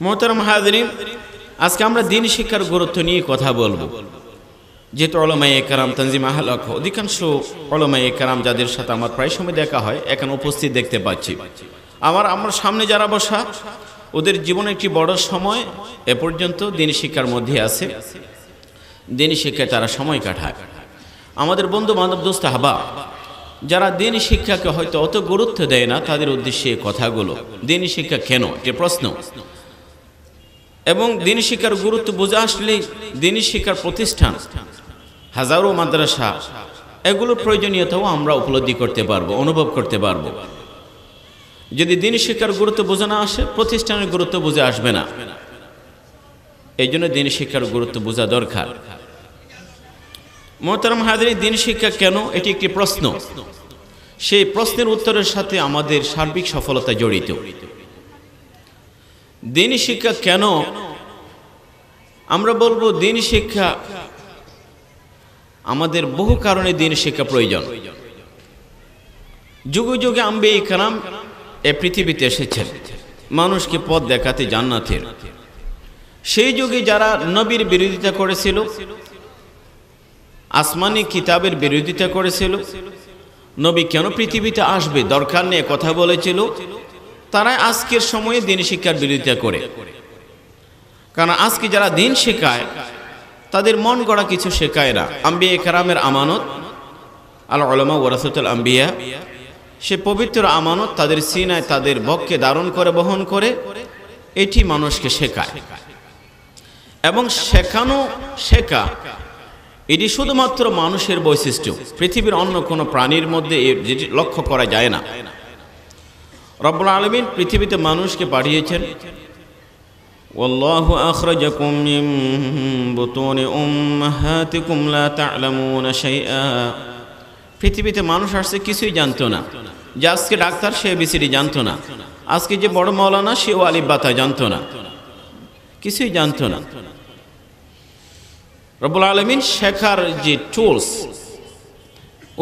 মোহতারাম হাজরিন, আজকে আমরা দিন শিক্ষার গুরুত্ব নিয়ে কথা বলবো। যেহেতু উলামায়ে কেরাম, তানজিম আহল হক, অধিকাংশ উলামায়ে কেরাম যাদের সাথে আমার প্রায় সময় দেখা হয় এখানে উপস্থিত দেখতে পাচ্ছি। আমার সামনে যারা বসা, ওদের জীবনে একটি বড় সময় এ পর্যন্ত দিন শিক্ষার মধ্যে আছে। দিন শিক্ষায় তারা সময় কাটায়। আমাদের বন্ধু বান্ধব দোস্ত হাবা যারা দিন শিক্ষাকে হয়তো অত গুরুত্ব দেয় না, তাদের উদ্দেশ্যে কথাগুলো। দিন শিক্ষা কেন, এটি প্রশ্ন। এবং দিন শিক্ষার গুরুত্ব বোঝা আসলে দিন শিক্ষার প্রতিষ্ঠান, হাজারো মাদ্রাসা, এগুলোর প্রয়োজনীয়তাও আমরা উপলব্ধি করতে পারবো, অনুভব করতে পারবো। যদি দিন শিক্ষার গুরুত্ব বোঝা না আসে, প্রতিষ্ঠানের গুরুত্ব বুঝে আসবে না। এই জন্য দিন শিক্ষার গুরুত্ব বোঝা দরকার। মোহতারাম হাজরিন, দিন শিক্ষা কেন, এটি একটি প্রশ্ন। সেই প্রশ্নের উত্তরের সাথে আমাদের সার্বিক সফলতা জড়িত। দিন শিক্ষা কেন, আমরা বলবো দিন শিক্ষা আমাদের বহু কারণে দিন শিক্ষা প্রয়োজন। যুগে যুগে আম্বিয়া কেরাম এ পৃথিবীতে এসেছেন মানুষকে পথ দেখাতে জান্নাতের। সেই যুগে যারা নবীর বিরোধিতা করেছিল, আসমানি কিতাবের বিরোধিতা করেছিল, নবী কেন পৃথিবীতে আসবে দরকার নিয়ে কথা বলেছিল, তারা আজকের সময়ে দিন শিক্ষার বিরোধিতা করে। কারণ আজকে যারা দিন শেখায় তাদের মন গড়া কিছু শেখায় না। আম্বিয়া কেরামের আমানত, আল উলামা ওয়ারাসাতুল আম্বিয়া, সে পবিত্র আমানত তাদের সিনায়, তাদের বক্ষে ধারণ করে বহন করে এটি মানুষকে শেখায়। এবং শেখা এটি শুধুমাত্র মানুষের বৈশিষ্ট্য, পৃথিবীর অন্য কোনো প্রাণীর মধ্যে যেটি লক্ষ্য করা যায় না। রব্বুল আলামিন পৃথিবীতে মানুষকে পাঠিয়েছেন, ওয়াল্লাহু আখরাজাকুম মিন বুতুনি উম্মাহাতিকুম লা তা'লামুনা শাইআ। পৃথিবীতে মানুষ আসছে কিছুই জানতো না। যে আজকে ডাক্তার, সে এবিসিডি জানতো না। আজকে যে বড় মাওলানা, সেও আলিফ বাতা জানতো না, কিছুই জানতো না। রব্বুল আলামিন শেখার যে টুলস,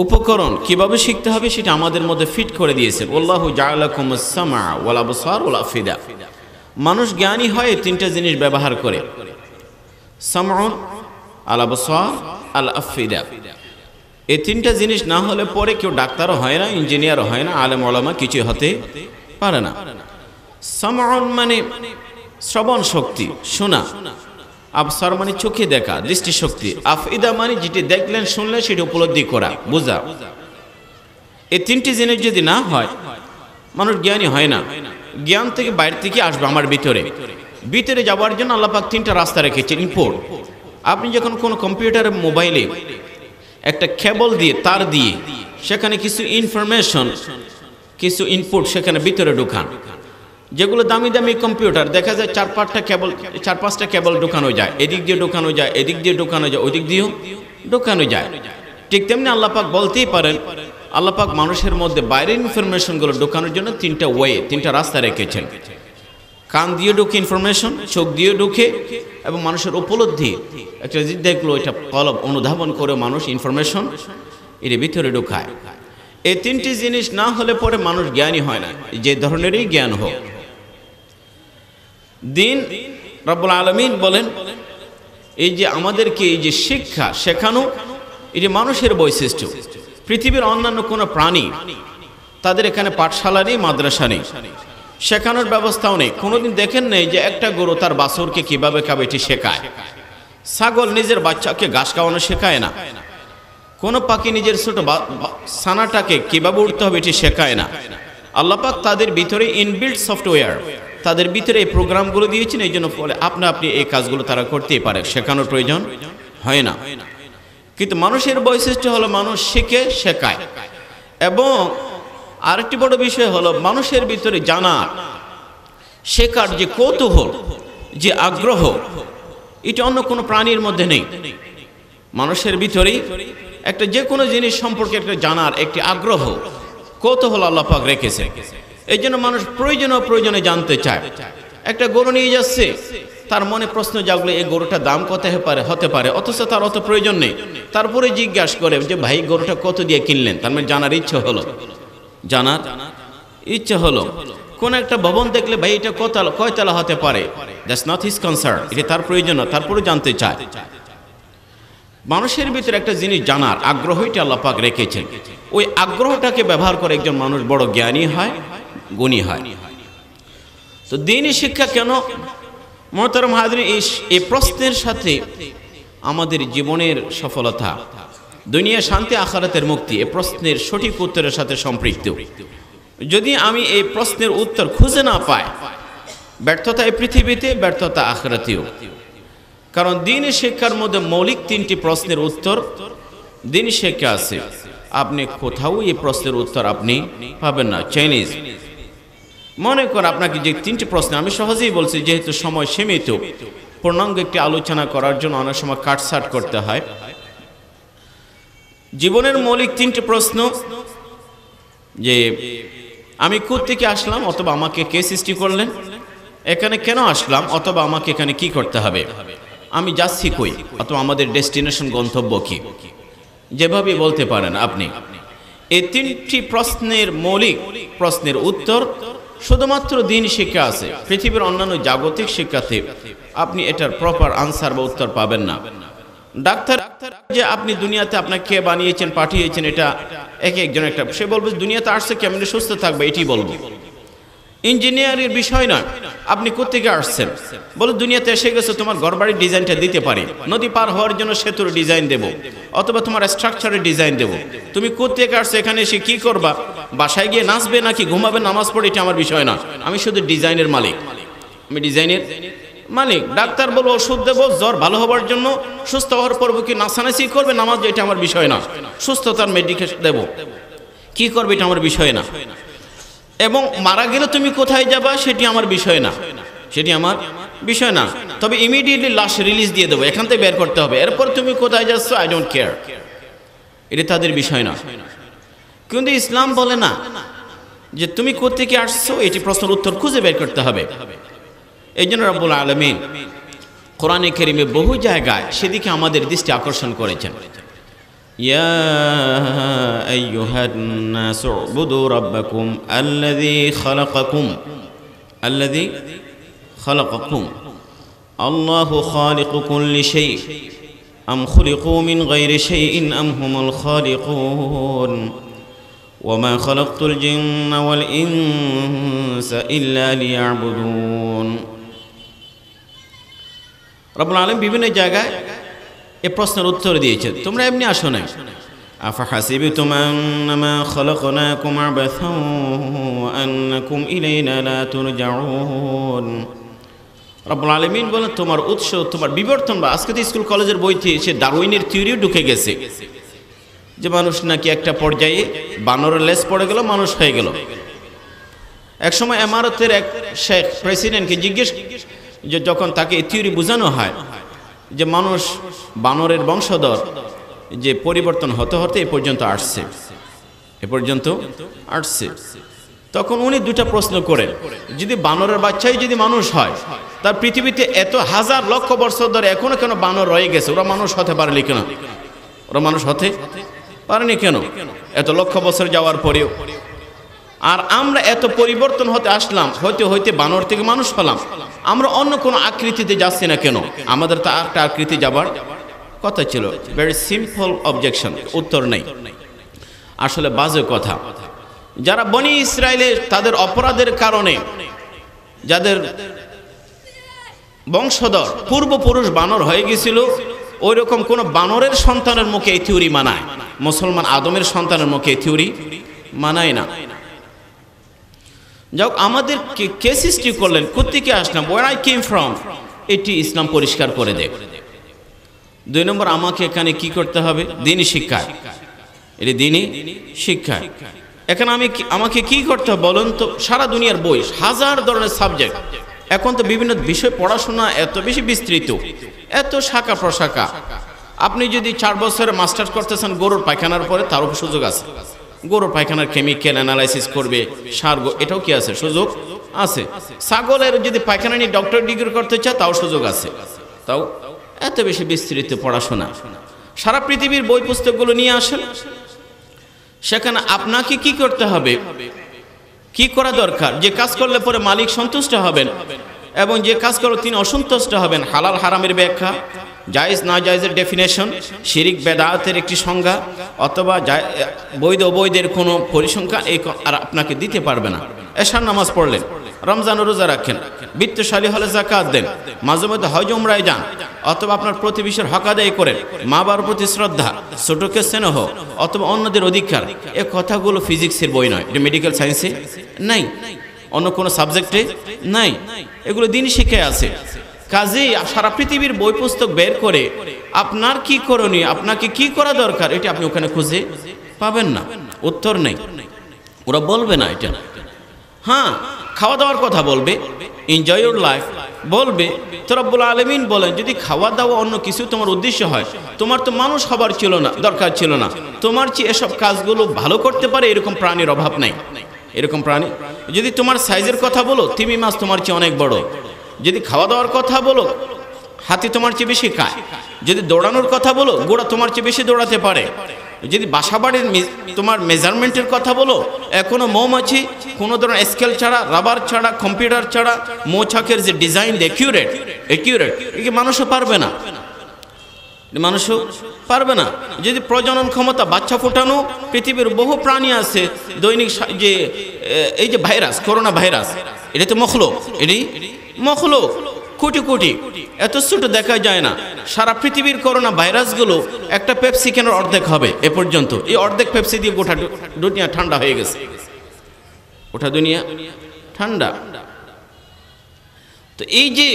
উপকরণ, কিভাবে শিখতে হবে সেটা আমাদের মধ্যে ফিট করে দিয়েছেন। আল্লাহু জাআলাকুমুস সামআ ওয়াল আবসার ওয়াল আফিদা। মানুষ জ্ঞানী হয় তিনটা জিনিস ব্যবহার করে, সামউন, আল আবসার, আল আফিদা। এই তিনটা জিনিস না হলে পরে কেউ ডাক্তারও হয় না, ইঞ্জিনিয়ারও হয় না, আলেম ওলামা কিছু হতে পারে না। সামউন মানে শ্রবণ শক্তি, শোনা। আবসার মানে চোখে দেখা, দৃষ্টিশক্তি। আফিদা মানে যেটি দেখলেন, শুনলেন, সেটি উপলব্ধি করা, বোঝা। এই তিনটি জিনিস যদি না হয়, মানুষ জ্ঞানী হয় না। জ্ঞান থেকে বাইরে থেকে আসবে আমার ভিতরে যাওয়ার জন্য আল্লাহ পাক তিনটা রাস্তা রেখেছেন। ইনপুট, আপনি যখন কোনো কম্পিউটারে, মোবাইলে একটা কেবল দিয়ে, তার দিয়ে সেখানে কিছু ইনফরমেশন, কিছু ইনপুট সেখানে ভিতরে ঢুকান। যেগুলো দামি দামি কম্পিউটার, দেখা যায় চার পাঁচটা কেবল ঢুকানো যায়, এদিক দিয়ে ঢুকানো যায়, এদিক দিয়ে ঢুকানো যায়, ওদিক দিয়েও ঢুকানো যায়। ঠিক তেমনি আল্লাহ পাক বলতেই পারেন, আল্লাহ পাক মানুষের মধ্যে বাইরের ইনফরমেশনগুলো ঢুকানোর জন্য তিনটা রাস্তা রেখেছেন। কান দিয়ে ঢুকে ইনফরমেশন, চোখ দিয়ে ঢুকে, এবং মানুষের উপলব্ধি, একটা জিনিস দেখলো, এটা কলব অনুধাবন করে মানুষ ইনফরমেশন এর ভিতরে ঢুকায়। এই তিনটি জিনিস না হলে পরে মানুষ জ্ঞানী হয় না, যে ধরনেরই জ্ঞান হোক। দিন রব্বুল আলামিন বলেন, এই যে আমাদেরকে এই যে শিক্ষা শেখানো, এটি মানুষের বৈশিষ্ট্য। পৃথিবীর অন্যান্য কোনো প্রাণী, তাদের এখানে পাঠশালা নেই, মাদ্রাসা নেই, শেখানোর ব্যবস্থাও নেই। কোনোদিন দেখেন নেই যে একটা গরু তার বাছুরকে কিভাবে খাবে এটি শেখায়। ছাগল নিজের বাচ্চাকে ঘাস খাওয়ানো শেখায় না। কোনো পাখি নিজের ছোট ছানাটাকে কিভাবে উঠতে হবে এটি শেখায় না। আল্লাহ পাক তাদের ভিতরে ইনবিল্ট সফটওয়্যার, তাদের ভিতরে এই প্রোগ্রামগুলো দিয়েছেন। এই জন্য ফলে আপনি এই কাজগুলো তারা করতেই পারে, শেখানোর প্রয়োজন হয় না। কিন্তু মানুষের বৈশিষ্ট্য হলো মানুষ শিখে, শেখায়। এবং আরেকটি বড় বিষয় হলো মানুষের ভিতরে জানার, শেখার যে কৌতূহল, যে আগ্রহ, এটা অন্য কোনো প্রাণীর মধ্যে নেই। মানুষের ভিতরেই একটা যে কোনো জিনিস সম্পর্কে একটা জানার একটি আগ্রহ, কৌতূহল আল্লাহ পাক রেখেছে। এই জন্য মানুষ প্রয়োজনে জানতে চায়। একটা গরু নিয়ে যাচ্ছে, তার মনে প্রশ্ন জাগলো, এই গরুটার দাম কত হতে পারে, অথচ তার অত প্রয়োজন নেই। তারপরে জিজ্ঞাসা করে যে ভাই গরুটা কত দিয়ে কিনলেন, তার মানে জানার ইচ্ছে হলো। কোন একটা ভবন দেখলে ভাই এটা কয়তলা হতে পারে, দ্যাটস নট হিজ কনসার্ন, এটা তার প্রয়োজন না, তারপরে জানতে চায়। মানুষের ভিতরে একটা জিনিস জানার আগ্রহটা আল্লাহ পাক রেখেছেন, ওই আগ্রহটাকে ব্যবহার করে একজন মানুষ বড় জ্ঞানী হয়, গুণী হয়। তো দ্বীনি শিক্ষা কেন? মুহতারাম হাজরিন, এই প্রশ্নের সাথে আমাদের জীবনের সফলতা, দুনিয়া শান্তি, আখিরাতের মুক্তি, এই প্রশ্নের সঠিক উত্তরের সাথে সম্পৃক্ত। যদি আমি এই প্রশ্নের উত্তর খুঁজে না পাই, ব্যর্থতা এই পৃথিবীতে, ব্যর্থতা আখিরাতেও। কারণ দ্বীনি শিক্ষার মধ্যে মৌলিক 3টি প্রশ্নের উত্তর দ্বীনি শিক্ষা আছে, আপনি কোথাও এই প্রশ্নের উত্তর আপনি পাবেন না। চাইনিজ মনে করেন আপনাকে যে 3টি প্রশ্ন, আমি সহজেই বলছি যেহেতু সময় সীমিত, পূর্ণাঙ্গ একটি আলোচনা করার জন্য অনেক সময় কাটছাট করতে হয়। জীবনের মৌলিক 3টি প্রশ্ন, যে আমি কোত্থেকে আসলাম, অথবা আমাকে কে সৃষ্টি করলেন, এখানে কেন আসলাম, অথবা আমাকে এখানে কি করতে হবে, আমি যাচ্ছি কই, অথবা আমাদের ডেস্টিনেশন গন্তব্য কি, যেভাবে বলতে পারেন আপনি। এই 3টি প্রশ্নের মৌলিক প্রশ্নের উত্তর শুধুমাত্র দ্বীনি শিক্ষা আছে। পৃথিবীর অন্যান্য জাগতিক শিক্ষাতে আপনি এটার প্রপার আনসার বা উত্তর পাবেন না। ডাক্তার যে আপনি দুনিয়াতে আপনাকে কে বানিয়েছেন, পাঠিয়েছেন, এটা এক একজন একটা, সে বলবে দুনিয়াতে আসছে কেমনে সুস্থ থাকবে, এটি বলবো। ইঞ্জিনিয়ারের বিষয় নয়, আপনি কোত্থেকে আসছেন, বলো দুনিয়াতে এসে গেছো, তোমার ঘরবাড়ির ডিজাইনটা দিতে পারি, নদী পার হওয়ার জন্য সেতুর ডিজাইন দেব, অথবা তোমার স্ট্রাকচারের ডিজাইন দেব। তুমি কোত্থেকে আসছো, এখানে এসে কি করবা, বাসায় গিয়ে নাচবে নাকি ঘুমাবে, নামাজ পড়ে, এটা আমার বিষয় না, আমি শুধু ডিজাইনের মালিক, আমি ডিজাইনের মালিক। ডাক্তার বলবো ওষুধ দেবো জ্বর ভালো হওয়ার জন্য, সুস্থ হওয়ার পর কি নাচানাচি করবে, নামাজ, এটা আমার বিষয় না, সুস্থতার মেডিকেশন দেব, কি করবে এটা আমার বিষয় না। এবং মারা গেলে তুমি কোথায় যাবা, সেটি আমার বিষয় না, সেটি আমার বিষয় না। তবে ইমিডিয়েটলি লাশ রিলিজ দিয়ে দেবো, এখান থেকে বের করতে হবে, এরপর তুমি কোথায় যাচ্ছ আই ডোন্ট কেয়ার, এটা তাদের বিষয় না। কিন্তু ইসলাম বলে না যে তুমি কোত্থেকে আসছো, এটি প্রশ্নের উত্তর খুঁজে বের করতে হবে। এই জন্য রব্বুল আলামিন কোরআনে কারীমে বহু জায়গায় সেদিকে আমাদের দৃষ্টি আকর্ষণ করেছেন। ইয়া আইয়ুহান নাসু উবুদু রাব্বাকুম আল্লাযী খালাকাকুম আল্লাহু খালিকু কুল্লি শাই আম খুলিকু মিন গায়রি শাইইন আম হুমুল খালিকুন ওয়া মা খালাকতুল জিন্না ওয়াল ইনসা ইল্লা লিয়াবুদুন। রব্বুল আলামিন বিভিন্ন জায়গায় এই প্রশ্নের উত্তর দিয়েছেন, তোমরা এমনি আসো না, আফাহাসিবতুম আন্নামা খালাকনাকুম আবাসান ওয়া আন্নাকুম ইলাইনা লা তুরজাউন। রব্বুল আলামিন বলেন তোমার উৎস, তোমার বিবর্তন, বা আজকে তো স্কুল কলেজের বইতে সে ডারউইনের থিওরিও ঢুকে গেছে, যে মানুষ নাকি একটা পর্যায়ে বানরের লেজ পড়ে গেল, মানুষ হয়ে গেল। একসময় ইমারতের এক শেখ প্রেসিডেন্টকে জিজ্ঞেস, যে যখন তাকে এই থিওরি বোঝানো হয় যে মানুষ বানরের বংশধর, যে পরিবর্তন হতে হতে এ পর্যন্ত আসছে, তখন উনি 2টা প্রশ্ন করেন, যদি বানরের বাচ্চাই যদি মানুষ হয়, তার পৃথিবীতে এত হাজার লক্ষ বছর ধরে এখনো কেন বানর রয়ে গেছে, ওরা মানুষ হতে পারেনি কেন, ওরা মানুষ হতে পারেনি কেন এত লক্ষ বছর যাওয়ার পরেও? আর আমরা এত পরিবর্তন হতে আসলাম, হইতে হইতে বানর থেকে মানুষ হলাম, আমরা অন্য কোনো আকৃতিতে যাচ্ছি না কেন? আমাদের তো একটা আকৃতি যাবার কথা ছিল। ভেরি সিম্পল অবজেকশন, উত্তর নেই। আসলে বাজে কথা। যারা বনি ইসরায়েলে তাদের অপরাধের কারণে যাদের বংশধর পূর্বপুরুষ বানর হয়ে গেছিল, ওই রকম কোন বানরের সন্তানের মুখে এই থিওরি মানায়, মুসলমান আদমের সন্তানের মুখে এই থিওরি মানায় না। যাক, আমাদের কে সৃষ্টি করলেন, কোত্থেকে আসলাম, where I came from, এটি ইসলাম পরিষ্কার করে দেয়। 2 নম্বর, আমাকে এখানে কি করতে হবে, দ্বীনি শিক্ষা, এটি দ্বীনি শিক্ষা। এখানে আমাকে কি করতে হবে বলুন তো? সারা দুনিয়ার বই, হাজার ধরনের সাবজেক্ট, এখন তো বিভিন্ন বিষয় পড়াশোনা এত বেশি বিস্তৃত, এত শাখা প্রশাখা। আপনি যদি 4 বছরে মাস্টার্স করতেছেন গরুর পায়খানার পরে, তারও সুযোগ আছে। গরুর পায়খানার কেমিক্যাল অ্যানালাইসিস করবে, সার, এটাও কি আছে, সুযোগ আছে। ছাগলের যদি পায়খানা নিয়ে ডক্টর ডিগ্রি করতে চায়, তাও সুযোগ আছে। তাও এত বেশি বিস্তৃত পড়াশোনা, সারা পৃথিবীর বই পুস্তকগুলো নিয়ে আসেন। সেখানে আপনাকে কি করতে হবে, কি করা দরকার, যে কাজ করলে পরে মালিক সন্তুষ্ট হবেন এবং যে কাজ করলে তিনি অসন্তুষ্ট হবেন, হালাল হারামের ব্যাখ্যা, জায়েজ না জায়েজের ডেফিনেশন, শিরিক বেদাতের একটি সংজ্ঞা, অথবা বৈধ অবৈধের কোনো পরিসংখ্যান এই আর আপনাকে দিতে পারবে না। এশার নামাজ পড়লেন, রমজান রোজা রাখেন, বিত্তশালী হলে যাকাত দেন, মাঝে মধ্যে হজ উমরায় যান, অথবা আপনার প্রতিবেশীর হক আদায় করেন, মা বাবার প্রতি শ্রদ্ধা, ছোটকে স্নেহ, অথবা অন্যদের অধিকার, এ কথাগুলো ফিজিক্সের বই নয়, এটা মেডিকেল সায়েন্সে নাই, অন্য কোনো সাবজেক্টে নাই, এগুলো দিনই শিক্ষায় আছে। কাজেই সারা পৃথিবীর বই পুস্তক বের করে আপনার কি করণীয়, আপনাকে কি করা দরকার, এটা আপনি ওখানে খুঁজে পাবেন না, উত্তর নেই, ওরা বলবে না এটা। হ্যাঁ, খাওয়া দাওয়ার কথা বলবে, এনজয় ইউর লাইফ বলবে। তো রব্বুল আলামিন বলেন, যদি খাওয়া দাওয়া অন্য কিছু তোমার উদ্দেশ্য হয়, তোমার তো মানুষ হবার ছিল না, দরকার ছিল না, তোমার চেয়ে এসব কাজগুলো ভালো করতে পারে এরকম প্রাণীর অভাব নাই। এরকম প্রাণী, যদি তোমার সাইজের কথা বলো, তিমি মাছ তোমার চেয়ে অনেক বড়। যদি খাওয়া দাওয়ার কথা বলো, হাতি তোমার চেয়ে বেশি খায়। যদি দৌড়ানোর কথা বলো, ঘোড়া তোমার চেয়ে বেশি দৌড়াতে পারে। যদি বাসাবাড়ির তোমার মেজারমেন্টের কথা বলো, এখনো মৌমাছি কোনো ধরনের স্কেল ছাড়া, রাবার ছাড়া, কম্পিউটার ছাড়া, মৌচাকের যে ডিজাইন একিউরেট একে মানুষও পারবে না, মানুষও পারবে না। যদি প্রজনন ক্ষমতা, বাচ্চা ফোটানো, পৃথিবীর বহু প্রাণী আছে, দৈনিক যে এই যে ভাইরাস, করোনা ভাইরাস, এটা তো মখলুক, এটি মখলুক, কোটি কোটি, এত ছোট দেখা যায় না। সারা পৃথিবীর করোনা ভাইরাসগুলো একটা পেপসি কেনার অর্ধেক হবে এ পর্যন্ত। এই অর্ধেক পেপসি দিয়ে গোটা দুনিয়া ঠান্ডা হয়ে গেছে, গোটা দুনিয়া ঠান্ডা। তো এই যে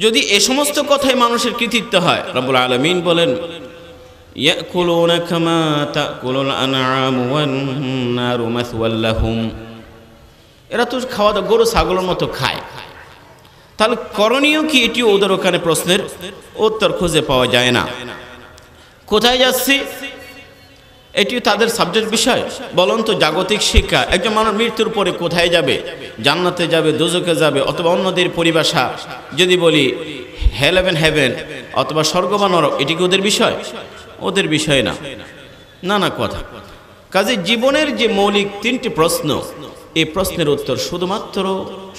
যদি এ সমস্ত কথাই মানুষের কৃতিত্ব হয়, রব্বুল আলামিন বলেন, ইয়াকুলুনা কামা তাকুলুল আনআমু ওয়ান নারু মাসওয়াল লাহুম, এরা তো খাওয়া দাওয়া গরু ছাগলের মতো খায়। তাহলে করণীয় কি, এটিও ওদের ওখানে প্রশ্নের উত্তর খুঁজে পাওয়া যায় না। কোথায় যাচ্ছি, এটিও তাদের সাবজেক্ট বিষয়। বলুন তো, জাগতিক শিক্ষা, একজন মানুষ মৃত্যুর পরে কোথায় যাবে, জান্নাতে যাবে, দোজখে যাবে, অথবা অন্যদের পরিভাষা যদি বলি হেভেন অথবা স্বর্গ বা নরক, এটি কি ওদের বিষয়? ওদের বিষয় না, না কথা। কাজে জীবনের যে মৌলিক তিনটি প্রশ্ন, এই প্রশ্নের উত্তর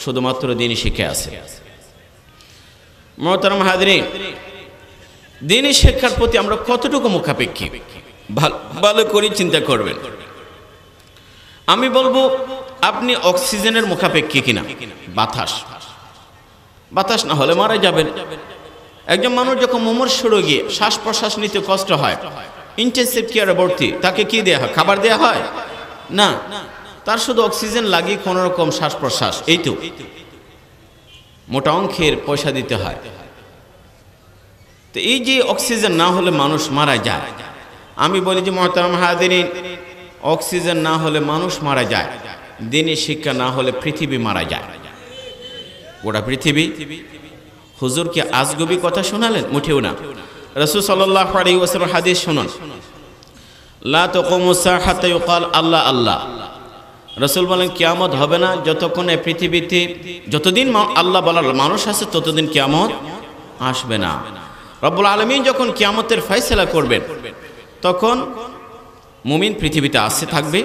শুধুমাত্র দ্বীনি শিক্ষায় আছে। মুহতারাম হাজরিন, দ্বীনি শিক্ষার প্রতি আমরা কতটুকু মুখাপেক্ষী, ভালো করে চিন্তা করবেন। আমি বলবো, আপনি অক্সিজেনের মুখাপেক্ষী কিনা? বাতাস না হলে মারা যাবেন। একজন মানুষ যখন মুমূর্ষু রোগী, শ্বাস প্রশ্বাস নিতে কষ্ট হয়, ইন্টেনসিভ কেয়ারে ভর্তি, তাকে কি দেয়া হয়? খাবার দেয়া হয় না, তার শুধু অক্সিজেন লাগিয়ে কোনো রকম শ্বাস প্রশ্বাস, এই তো মোটা অঙ্কের পয়সা দিতে হয়। তো এই যে অক্সিজেন না হলে মানুষ মারা যায়, আমি বলি যে মুহতারাম হাজিরিন, অক্সিজেন না হলে মানুষ মারা যায়, দ্বীনি শিক্ষা না হলে পৃথিবী মারা যায়, গোটা পৃথিবী। হুজুর কি আজগুবি কথা শোনালেন? মুঠেও না। রাসূল সাল্লাল্লাহু আলাইহি ওয়াসাল্লাম হাদিস শুনুন, লা তাকুমু সাআ হাত্তা ইউকাল আল্লাহ আল্লাহ। রাসূল বলেন, কিয়ামত হবে না যতক্ষণ এই পৃথিবীতে, যতদিন আল্লাহ বলার মানুষ আছে ততদিন কিয়ামত আসবে না। রব্বুল আলামিন যখন কিয়ামতের ফয়সালা করবেন, তখন মুমিন পৃথিবীতে আসতে থাকবে।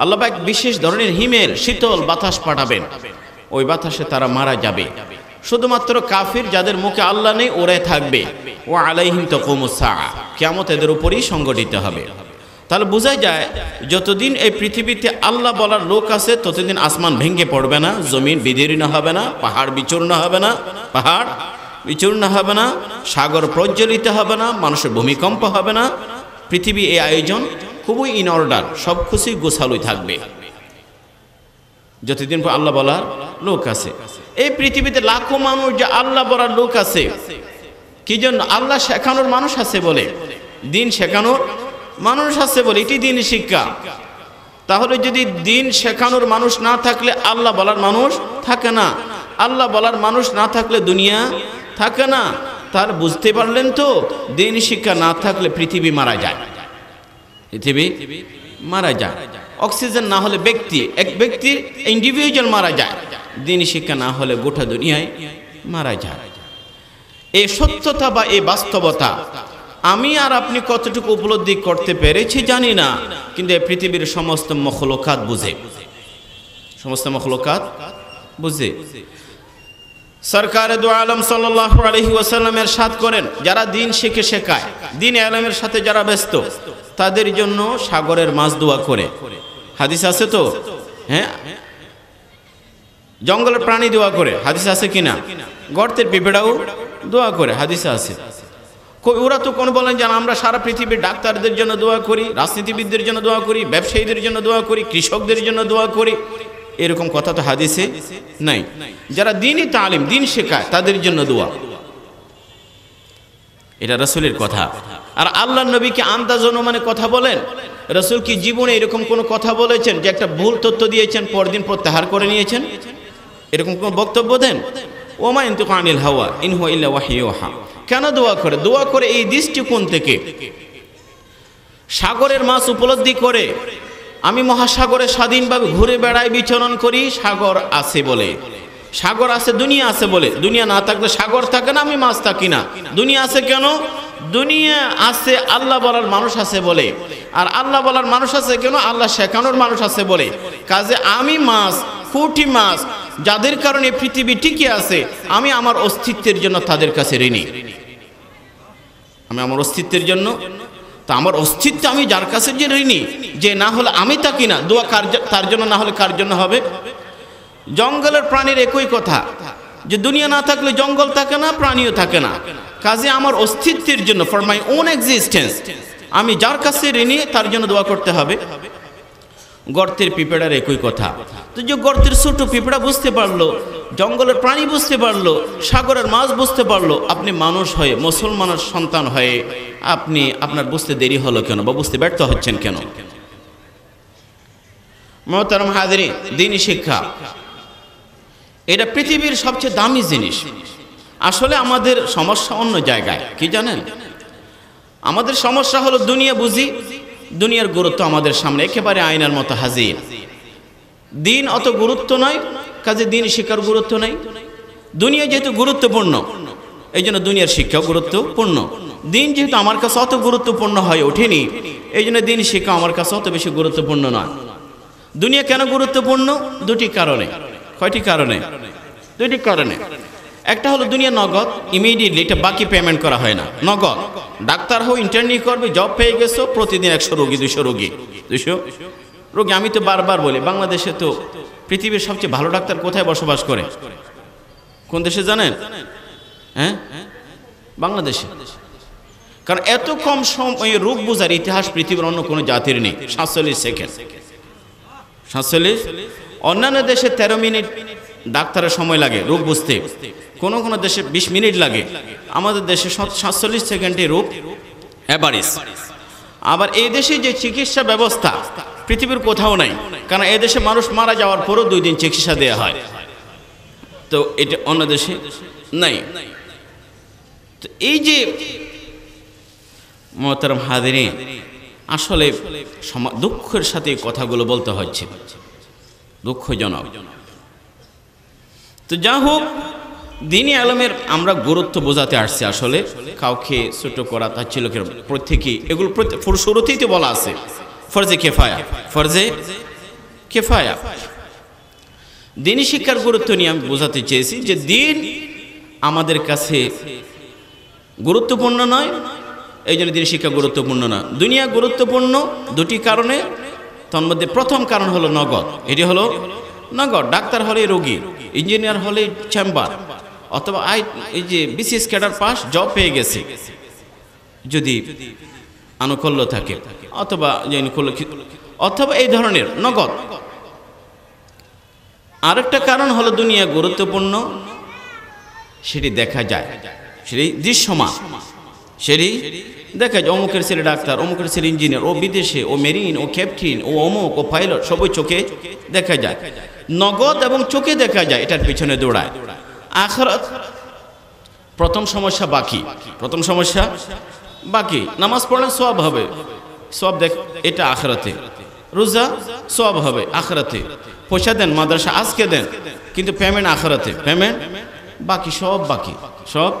আল্লাহ পাক বিশেষ ধরনের হিমেল শীতল বাতাস পাঠাবেন, ওই বাতাসে তারা মারা যাবে। শুধুমাত্র কাফির, যাদের মুখে আল্লাহ নেই, ওরাই থাকবে। ও আলাইহিম তাকুমুস সাআ, কিয়ামত এদের উপরেই সংঘটিত হবে। তাহলে বোঝা যায়, যতদিন এই পৃথিবীতে আল্লাহ বলার লোক আছে, ততদিন আসমান ভেঙে পড়বে না, জমিন বিদীর্ণ হবে না, পাহাড় বিচূর্ণ হবে না, সাগর প্রজ্বলিত হবে না, মানুষের ভূমিকম্প হবে না। পৃথিবী এই আয়োজন খুবই ইন অর্ডার, সব কিছুই গোছালোই থাকবে যতদিন আল্লাহ বলার লোক আছে। এই পৃথিবীতে লাখো মানুষ যে আল্লাহ বলার লোক আছে, কি জন্য? আল্লাহ শেখানোর মানুষ আছে বলে, দিন শেখানোর মানুষ আছে বলে, এটি দ্বীনি শিক্ষা। তাহলে যদি দিন শেখানোর মানুষ না থাকলে আল্লাহ বলার মানুষ থাকে না, আল্লাহ বলার মানুষ না থাকলে দুনিয়া থাকে না। তার বুঝতে পারলেন তো, দ্বীনি শিক্ষা না থাকলে পৃথিবী মারা যায়, পৃথিবী মারা যায়। অক্সিজেন না হলে এক ব্যক্তির ইন্ডিভিজুয়াল মারা যায়, দ্বীনি শিক্ষা না হলে গোটা দুনিয়ায় মারা যায়। এই সত্যতা বা এই বাস্তবতা আমি আর আপনি কতটুকু উপলব্ধি করতে পেরেছি জানি না, কিন্তু এই পৃথিবীর সমস্ত মখলুকাত বুঝে। সমস্ত মখলুকাত বুঝে। সরকার দু আলম সাল্লাল্লাহু আলাইহি ওয়াসাল্লাম ইরশাদ করেন, যারা দিন শিখে শেখায়, দিন ইলমের সাথে যারা ব্যস্ত, তাদের জন্য সাগরের মাছ দোয়া করে। হাদিস আছে তো, হ্যাঁ, জঙ্গলের প্রাণী দোয়া করে, হাদিস আছে কিনা? গর্তের পিঁপড়াও দোয়া করে, হাদিস আছে। ওরা তো কোন বলেন যে আমরা সারা পৃথিবীর ডাক্তারদের জন্য দোয়া করি, রাজনীতিবিদদের জন্য দোয়া করি, ব্যবসায়ীদের জন্য দোয়া করি, কৃষকদের জন্য দোয়া করি, এরকম কথা তো হাদিসে নাই। যারা দ্বীনি তালিম, দিন শেখায়, তাদের জন্য দোয়া, এটা রাসূলের কথা। আর আল্লাহর নবী কি আন্দাজ অনুমানে কথা বলেন? রাসূল কি জীবনে এরকম কোনো কথা বলেছেন যে একটা ভুল তথ্য দিয়েছেন পরদিন প্রত্যাহার করে নিয়েছেন? এরকম কোনো বক্তব্য দেন? ওমা ইয়ানতিকু আনিল হাওয়া ইন হুয়া ইল্লা ওয়াহয়ুন ইউহা। কেন দোয়া করে? দোয়া করে এই দৃষ্টিকোণ থেকে, সাগরের মাছ উপলব্ধি করে আমি মহাসাগরে স্বাধীনভাবে ঘুরে বেড়াই, বিচরণ করি, সাগর আছে বলে। সাগর আছে, দুনিয়া আছে বলে। দুনিয়া না থাকলে সাগর থাকে না, আমি মাছ থাকি না। দুনিয়া আছে কেন? দুনিয়া আছে আল্লাহ বলার মানুষ আছে বলে। আর আল্লাহ বলার মানুষ আছে কেন? আল্লাহ শেখানোর মানুষ আছে বলে। কাজে আমি মাছ, কোটি মাছ, যাদের কারণে পৃথিবী টিকে আছে, আমি আমার অস্তিত্বের জন্য তাদের কাছে ঋণী। আমি আমার অস্তিত্বের জন্য, তা আমার অস্তিত্ব আমি যার কাছে যে ঋণী, যে না হলে আমি থাকি না, দোয়া তার জন্য, না হলে কার জন্য হবে? জঙ্গলের প্রাণীর একই কথা, যে দুনিয়া না থাকলে জঙ্গল থাকে না, প্রাণীও থাকে না। কাজে আমার অস্তিত্বের জন্য, ফর মাই ওন এক্সিস্টেন্স, আমি যার কাছে ঋণী তার জন্য দোয়া করতে হবে। গর্তের পিঁপড়ার একই কথা। তো যে গর্তের ছোট পিঁপড়া বুঝতে পারলো, জঙ্গলের প্রাণী বুঝতে পারলো, সাগরের মাছ বুঝতে পারলো, আপনি মানুষ হয়ে, মুসলমানের সন্তান হয়ে আপনি আপনার বুঝতে দেরি হলো কেন, বা বুঝতে ব্যর্থ হচ্ছেন কেন? মুহতারাম হাজিরিন, দ্বীনি শিক্ষা এটা পৃথিবীর সবচেয়ে দামি জিনিস। আসলে আমাদের সমস্যা অন্য জায়গায়, কি জানেন? আমাদের সমস্যা হলো দুনিয়া বুঝি, দুনিয়ার গুরুত্ব আমাদের সামনে একেবারে আয়নার মতো হাজির। দিন অত গুরুত্ব নয়, কাজে দিন শিক্ষার গুরুত্ব নাই। দুনিয়া যেহেতু গুরুত্বপূর্ণ, এই জন্য দুনিয়ার শিক্ষাও গুরুত্বপূর্ণ। দিন যেহেতু আমার কাছে অত গুরুত্বপূর্ণ হয়ে ওঠেনি, এই জন্য দিন শিক্ষা আমার কাছে অত বেশি গুরুত্বপূর্ণ নয়। দুনিয়া কেন গুরুত্বপূর্ণ? দুটি কারণে। কয়টি কারণে? দুটি কারণে। একটা হলো দুনিয়া নগদ, ইমিডিয়েটলি, এটা বাকি পেমেন্ট করা হয় না, নগদ। ডাক্তার হও, ইন্টারভিউ করবে, জব পেয়ে গেছো, প্রতিদিন 100 রোগী, 200 রোগী, 200 রোগী। আমি তো বারবার বলি, বাংলাদেশে তো পৃথিবীর সবচেয়ে ভালো ডাক্তার কোথায় বসবাস করে? কোন দেশে জানেন? হ্যাঁ, বাংলাদেশে। কারণ এত কম সময়ে রোগ বোঝার ইতিহাস পৃথিবীর অন্য কোনো জাতির নেই। 47 সেকেন্ড, 47। অন্যান্য দেশে 13 মিনিট ডাক্তারের সময় লাগে রোগ বুঝতে, কোনো কোনো দেশে 20 মিনিট লাগে। আমাদের দেশে 47 সেকেন্ডে রোগ অ্যাভারেজ। আবার এই দেশে যে চিকিৎসা ব্যবস্থা পৃথিবীর কোথাও নাই, কারণ এই দেশে মানুষ মারা যাওয়ার পরও 2 দিন চিকিৎসা দেওয়া হয়, তো এটা অন্য দেশে নাই। তো এই যে মুহতারাম হাজিরিন, আসলে দুঃখের সাথে কথাগুলো বলতে হচ্ছে, দুঃখজনক। তো যা হোক, দ্বীনি ইলমের আমরা গুরুত্ব বোঝাতে আসছি। আসলে কাউকে ছোট করা, তার ছিলকের প্রত্যেকেই, এগুলো শুরুতেই তো বলা আছে ফরজে কেফায়া, ফরজে কেফায়া। দ্বীনি শিক্ষার গুরুত্ব নিয়ে আমি বোঝাতে চেয়েছি যে দিন আমাদের কাছে গুরুত্বপূর্ণ নয়, এই জন্য দ্বীনি শিক্ষা গুরুত্বপূর্ণ না। দুনিয়া গুরুত্বপূর্ণ দুটি কারণে, তার মধ্যে প্রথম কারণ হলো নগদ। এটি হলো নগদ। ডাক্তার হলে রোগী, ইঞ্জিনিয়ার হলে চেম্বার, অথবা এই যে বিসিএস ক্যাডার পাস, জব পেয়ে গেছে যদি আনুকূল্য থাকে, অথবা অথবা এই ধরনের নগদ। আরেকটা কারণ হলো দুনিয়া গুরুত্বপূর্ণ, সেটি দেখা যায়, সেটি দৃশ্যমান, সেটি দেখা যায়। অমুকের ছেলে ডাক্তার, অমুকের ছেলে ইঞ্জিনিয়ার, ও বিদেশে, ও মেরিন, ও ক্যাপ্টেন, ও অমুক, ও পাইলট, সবই চোখে দেখা যায়, নগদ এবং চোখে দেখা যায়, এটার পিছনে দৌড়ায়। আখিরাত প্রথম সমস্যা বাকি, প্রথম সমস্যা বাকি। নামাজ পড়লে সওয়াব হবে, সওয়াব দেখ, এটা আখিরাতে। রোজা সওয়াব হবে আখিরাতে। পয়সা দেন, মাদ্রাসা আজকে দেন, কিন্তু পেমেন্ট আখিরাতে, পেমেন্ট বাকি, সব বাকি, সব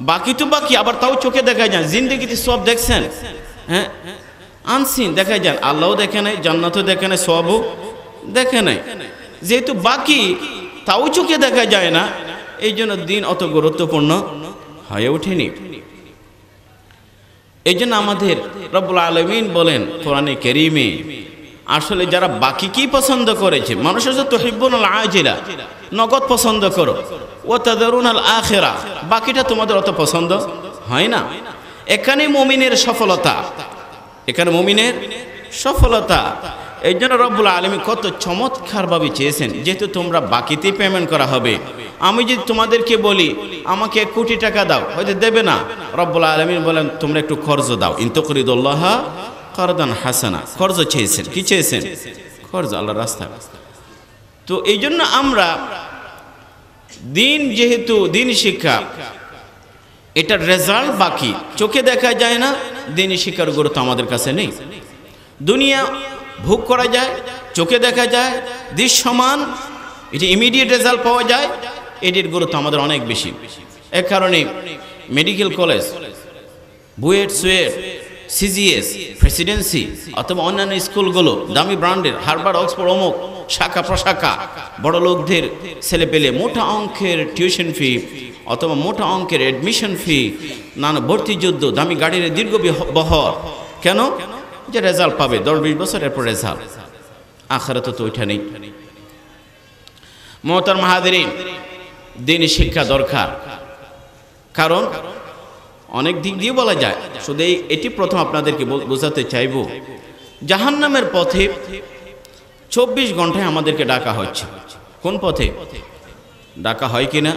বাকি তো বাকি। আবার তাও চোখে দেখা যায়। জিন্দেগিতে সব দেখছেন, হ্যাঁ, আনসিন দেখা যায়। আল্লাহও দেখে নাই, জান্নাতও দেখে নাই, সওয়াবও দেখে নাই। যেহেতু বাকি তাও চোখে দেখা যায় না, এই জন্য দিন অত গুরুত্বপূর্ণ হয়ে ওঠেনি। এই জন্য আমাদের রব্বুল আলামিন বলেন কোরআনে কারীমে, আসলে যারা বাকি কি পছন্দ করেছে, মানুষ হচ্ছে তুহিব্বুনাল আজিলা, নগদ পছন্দ করো, ওয়া তাযারুনাল আখিরা, বাকিটা তোমাদের অত পছন্দ হয় না। এখানে মুমিনের সফলতা, এখানে মুমিনের সফলতা। এই জন্য রব্বুল আলামিন কত চমৎকারভাবে চেয়েছেন, যেহেতু তোমরা বাকিতেই পেমেন্ট করা হবে। আমি যদি তোমাদেরকে বলি আমাকে 1 কোটি টাকা দাও, হয়তো দেবে না। রব্বুল আলামিন বলেন তোমরা একটু কর্জ দাও, ইন তুকরিদুল্লাহ কারদান হাসানা, কর্জ চেয়েছেন। কি চেয়েছেন? কর্জ, আল্লাহর রাস্তায়। তো এই জন্য আমরা দিন, যেহেতু দিন শিক্ষা এটার রেজাল্ট বাকি চোখে দেখা যায় না, দিন শিক্ষার গুরুত্ব আমাদের কাছে নেই। দুনিয়া ভোগ করা যায়, চোখে দেখা যায়, দৃশ্যমান, এটি ইমিডিয়েট রেজাল্ট পাওয়া যায়, এটির গুরুত্ব আমাদের অনেক বেশি। এ কারণে medical college, BUET, suit, CGS, Presidency অথবা অন্যান্য স্কুলগুলো দামি ব্র্যান্ডের, হার্ভার্ড, অক্সফোর্ড, অমুক শাখা প্রশাখা, বড় লোকদের ছেলে পেলে মোটা অঙ্কের টিউশন ফি অথবা মোটা অঙ্কের অ্যাডমিশন ফি, নানা ভর্তি যুদ্ধ, দামি গাড়ির দীর্ঘ বহর, কেন? যে রেজাল্ট পাবে 10-20 বছর, এরপর রেজাল্ট। আখিরাতে তো ওইটা নেই। মুহতারাম হাজিরিন, দিন শিক্ষা দরকার, কারণ অনেক দিক দিয়ে বলা যায়। শুধু এটি প্রথম আপনাদেরকে বোঝাতে চাইব, জাহান্নামের পথে 24 ঘন্টায় আমাদেরকে ডাকা হচ্ছে। কোন পথে ডাকা হয় কিনা?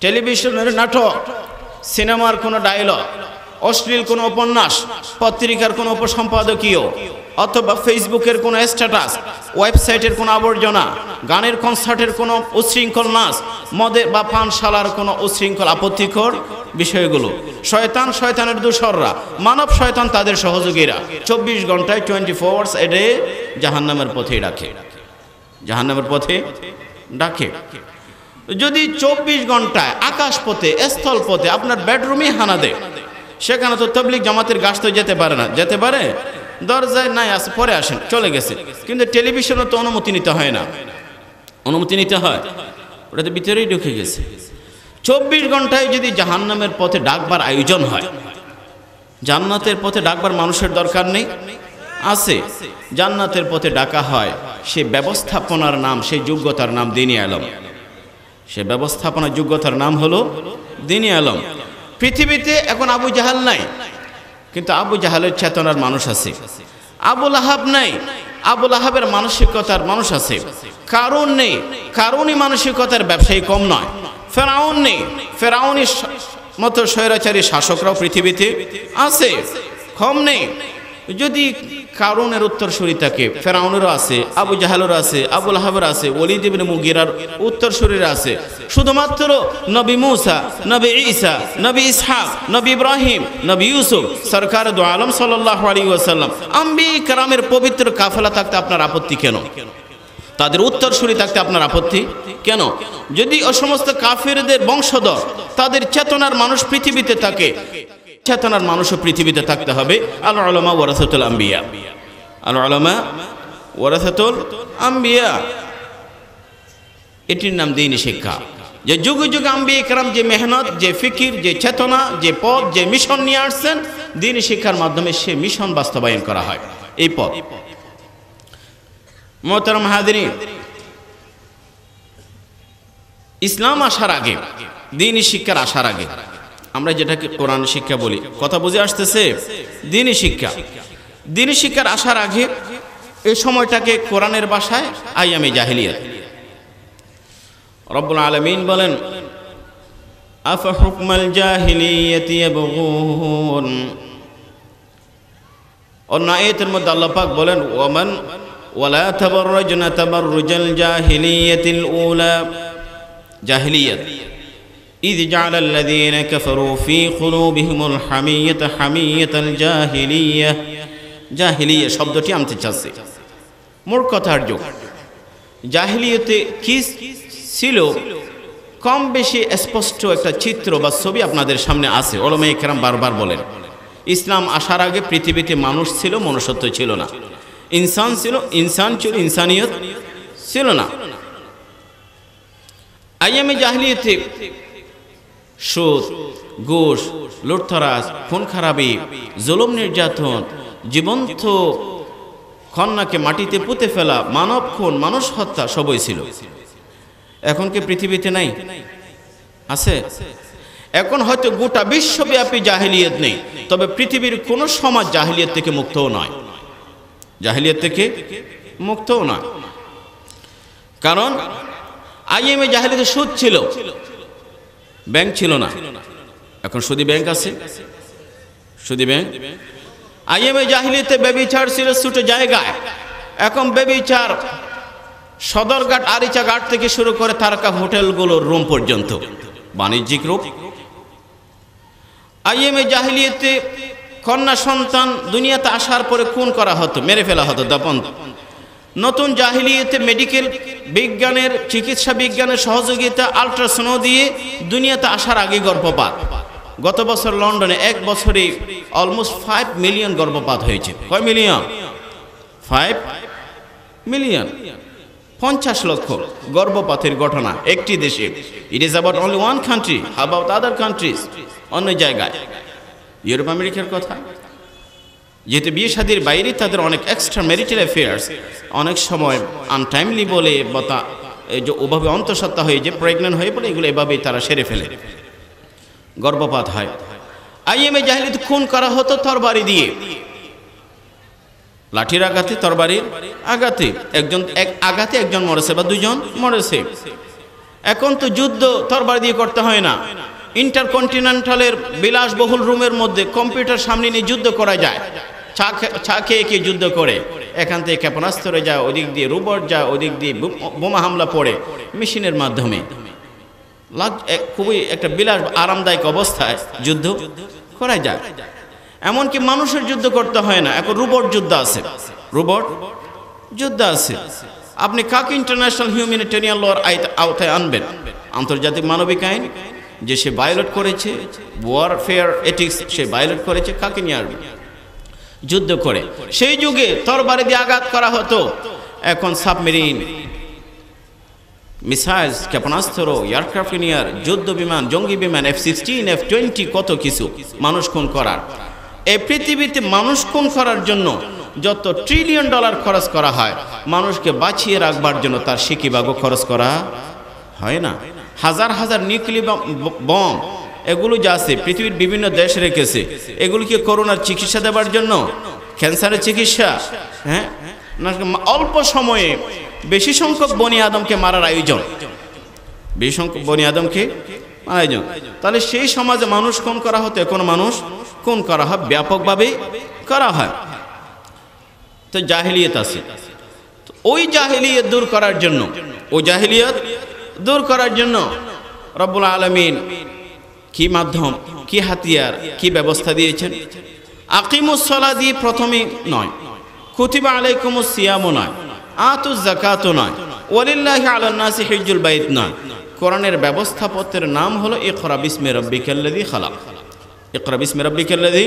টেলিভিশনের নাটক, সিনেমার কোনো ডায়লগ, অশ্লীল কোনো উপন্যাস, পত্রিকার কোনো উপসম্পাদকীয়, অথবা ফেসবুকের কোনো স্ট্যাটাস, ওয়েবসাইটের কোনো আবর্জনা, গানের কনসার্টের কোনো উচ্ছৃঙ্খল নাচ, মদের বা পানশালার কোনো উচ্ছৃঙ্খল আপত্তিকর বিষয়গুলো, শয়তান, শয়তানের দূষররা, মানব শয়তান তাদের সহযোগীরা 24 ঘন্টায় 24 আওয়ার্স এ ডে জাহান্নামের পথে ডাকে, জাহান্নামের পথে ডাকে। যদি 24 ঘন্টায় আকাশ পথে, স্থল পথে আপনার বেডরুমই হানা দেয়, সেখানে তো তাবলীগ জামাতের গাছ তো যেতে পারে না। যেতে পারে? দরজায় নাই, আসে পরে আসেন, চলে গেছে। কিন্তু টেলিভিশনে তো অনুমতি নিতে হয় না, অনুমতি নিতে হয়, ওটা তো ভিতরেই ঢুকে গেছে। 24 ঘন্টায় যদি জাহান্নামের পথে ডাকবার আয়োজন হয়, জান্নাতের পথে ডাকবার মানুষের দরকার নেই? আছে। জান্নাতের পথে ডাকা হয়, সে ব্যবস্থাপনার নাম, সেই যোগ্যতার নাম দ্বীনি ইলম। সে ব্যবস্থাপনার যোগ্যতার নাম হলো দ্বীনি ইলম। পৃথিবীতে এখন আবু জাহাল নাই, কিন্তু আবু জাহালের চেতনার মানুষ আছে। আবু লাহাব নাই, আবু লাহাবের মানসিকতার মানুষ আছে। কারুন নেই, কারুনি মানসিকতার ব্যবসায়ী কম নয়। ফেরাউন নেই, ফেরাউনের মতো স্বৈরাচারী শাসকরাও পৃথিবীতে আছে, কম নেই। যদি কারুনের উত্তরসূরি থাকে, ফেরাউনেরও আছে, আবু জাহালেরও আছে, আবু লাহাবের আছে, ওলীদ ইবনে মুগীরার উত্তরসূরিরা আছে। শুধুমাত্র নবী মূসা, নবী ঈসা, নবী ইসহাক, নবী ইব্রাহিম, নবী ইউসুফ, সরকার দু আলম সাল্লাল্লাহু আলাইহি ওয়াসাল্লাম, আম্বিয়া কেরামের পবিত্র কাফেলা থাকতে আপনার আপত্তি কেন? তাদের উত্তরসূরি থাকতে আপনার আপত্তি কেন? যদি ও সমস্ত কাফেরদের বংশধর, তাদের চেতনার মানুষ পৃথিবীতে থাকে, চেতনার মানুষও পৃথিবীতে থাকতে হবে। আল উলামা ওয়ারাসাতুল আম্বিয়া, আল উলামা ওয়ারাসাতুল আম্বিয়া, এটির নাম দ্বীনি শিক্ষা। যে যুগে যুগে আম্বিয়া কেরাম যে মেহনত, যে ফিকির, যে চেতনা, যে পথ, যে মিশন নিয়ে আসছেন, দ্বীনি শিক্ষার মাধ্যমে সে মিশন বাস্তবায়ন করা হয়। এই পথ। মুহতারাম হাজিরিন, ইসলাম আসার আগে, দ্বীনি শিক্ষার আসার আগে, আমরা যেটাকে কোরআন শিক্ষা বলি, কথা বুঝে আসতেছে? দ্বীনি শিক্ষা, দ্বীনি শিক্ষার আসার আগে এই সময়টাকে কোরআনের ভাষায় আইয়ামে জাহিলিয়াত। রব্বুল আলামিন বলেন, আফা হুকমাল জাহিলিয়াতি ইয়াবগুন। অন্য আয়াতের মধ্যে আল্লাহ পাক বলেন, ওয়ামান ওয়ালা তাবাররাজনা তাবাররুজাল জাহিলিয়াতিল উলা। জাহিলিয়াত, إذ جعل الذين كفروا في قلوبهم الحمية حمية الجاهلية। জাহিলিয়া শব্দটি আনতে চাচ্ছে মোর কথার যোগ। জাহিলিয়াতে কি ছিল কম বেশি স্পষ্ট একটা চিত্র বা ছবি আপনাদের সামনে আছে। উলামায়ে কেরাম বারবার বলেন, ইসলাম আসার আগে পৃথিবীতে মানুষ ছিল, মনুষ্যত্ব ছিল না। ইনসান ছিল, ইনসান ছিল, ইনসানিয়ত ছিল না। আইয়ামে জাহিলিয়াতে সুদ, ঘুষ, লুটতরাজ, খুন খারাপি, জুলুম নির্যাতন, জীবন্ত কন্যাকে মাটিতে পুঁতে ফেলা, মানব খুন, মানুষ হত্যা সবই ছিল। এখন কি পৃথিবীতে নাই? আছে। এখন হয়তো গোটা বিশ্বব্যাপী জাহিলিয়াত নেই, তবে পৃথিবীর কোন সমাজ জাহিলিয়াত থেকে মুক্তও নয়, জাহিলিয়াত থেকে মুক্তও নয়। কারণ আইএমএ জাহিলিয়াতে সুদ ছিল, ব্যাংক ছিল না। এখন সুদি ব্যাংক আছে, সুদি ব্যাংক। আইএমএ জাহিলিয়াতে ব্যভিচার ছিল ছোট জায়গায়, এখন ব্যভিচার সদরঘাট, আরিচা ঘাট থেকে শুরু করে তারকা হোটেলগুলোর রুম পর্যন্ত বাণিজ্যিক রূপ। আইএমএ জাহিলিয়াতে কন্যা সন্তান দুনিয়াতে আসার পরে খুন করা হতো, মেরে ফেলা হতো, দাপন। নতুন জাহিলিয়াতে মেডিকেল বিজ্ঞানের, চিকিৎসা বিজ্ঞানের সহযোগিতা আল্ট্রাসাউন্ড দিয়ে দুনিয়াতে আসার আগে গর্ভপাত। গত বছর লন্ডনে এক বছরে অলমোস্ট 5 মিলিয়ন গর্ভপাত হয়েছে। কয় মিলিয়ন? 5 মিলিয়ন, 50 লক্ষ গর্ভপাতের ঘটনা একটি দেশে। ইট is about only one country, how about other countries? অন্য জায়গায় ইউরোপ আমেরিকার কথা। যেহেতু বিয়ে শাদীর বাইরে তাদের অনেক এক্সট্রা ম্যারিটাল অ্যাফেয়ার্স, অনেক সময় আনটাইমলি বলে বা যে ওভাবে অন্তঃসত্ত্বা হয়ে যে প্রেগনেন্ট হয়ে পড়ে, এগুলো এভাবেই তারা সেরে ফেলে, গর্ভপাত হয়। আইএমএ জাহিলিয়াতে খুন করা হতো তরবারি দিয়ে, লাঠির আঘাতে, তরবারির আঘাতে। এক আঘাতে একজন মরেছে বা দুজন মরেছে। এখন তো যুদ্ধ তরবারি দিয়ে করতে হয় না, ইন্টারকন্টিনেন্টালের বিলাসবহুল রুমের মধ্যে কম্পিউটার সামনে নিয়ে যুদ্ধ করা যায়। চা খেয়ে খেয়ে যুদ্ধ করে, এখান থেকে ক্ষেপণাস্ত্র যায়, ওদিক দিয়ে রোবট যায়, ওদিক দিয়ে বোমা হামলা পড়ে মেশিনের মাধ্যমে। খুবই একটা বিলাস আরামদায়ক অবস্থায় যুদ্ধ করা যায়। এমনকি মানুষের যুদ্ধ করতে হয় না, এখন রোবট যুদ্ধ আছে, রোবট যুদ্ধ আছে। আপনি কাকে ইন্টারন্যাশনাল হিউম্যানিটেরিয়ান লর আওতায় আনবেন? আন্তর্জাতিক মানবিক আইন যে সে ভায়োলেট করেছে, ওয়ারফেয়ার এথিক্স সে ভায়োলেট করেছে, কাকে নিয়ে আসবে? যুদ্ধ করে। সেই যুগে তরবারি দিয়ে আঘাত করা হতো, এখন সাবমেরিন, মিসাইলস, ক্ষেপণাস্ত্র, এয়ারক্রাফট ক্যারিয়ার, যুদ্ধ বিমান, জঙ্গি বিমান, F-16, F-20, কত কিছু মানুষ খুন করার। এই পৃথিবীতে মানুষ খুন করার জন্য যত $1 ট্রিলিয়ন খরচ করা হয়, মানুষকে বাঁচিয়ে রাখবার জন্য তার সিকিভাগও খরচ করা হয় না। হাজার হাজার নিউক্লিয়ার বম, এগুলো যা আছে পৃথিবীর বিভিন্ন দেশ রেখেছে, এগুলোকে করোনার চিকিৎসা দেওয়ার জন্য, ক্যান্সারের চিকিৎসা, হ্যাঁ, অল্প সময়ে বেশি সংখ্যক বনি আদমকে মারার আয়োজন, বেশি সংখ্যক বনি আদমকে মারার আয়োজন। তাহলে সেই সমাজে মানুষ খুন করা হতো, এখন মানুষ খুন করা হয়, ব্যাপকভাবে করা হয়। তো জাহিলিয়াত আছে, ওই জাহিলিয়াত দূর করার জন্য, ওই জাহিলিয়াত দূর করার জন্য রব্বুল আলামিন কি মাধ্যম, কি হাতিয়ার, কি ব্যবস্থা দিয়েছেন? আকিমুস সালাহ দিয়ে প্রথমে নয়, কুতিবা আলাইকুমুস সিয়ামু নয়, আতুজ যাকাতু নয়, ওয়ালিল্লাহি আলান নাসি হিজ্জুল বাইত নয়। কোরআনের ব্যবস্থাপত্রের নাম হলো ইকরা বিসমি রাব্বিকাল্লাযী খালাক। ইকরা বিসমি রাব্বিকাল্লাযী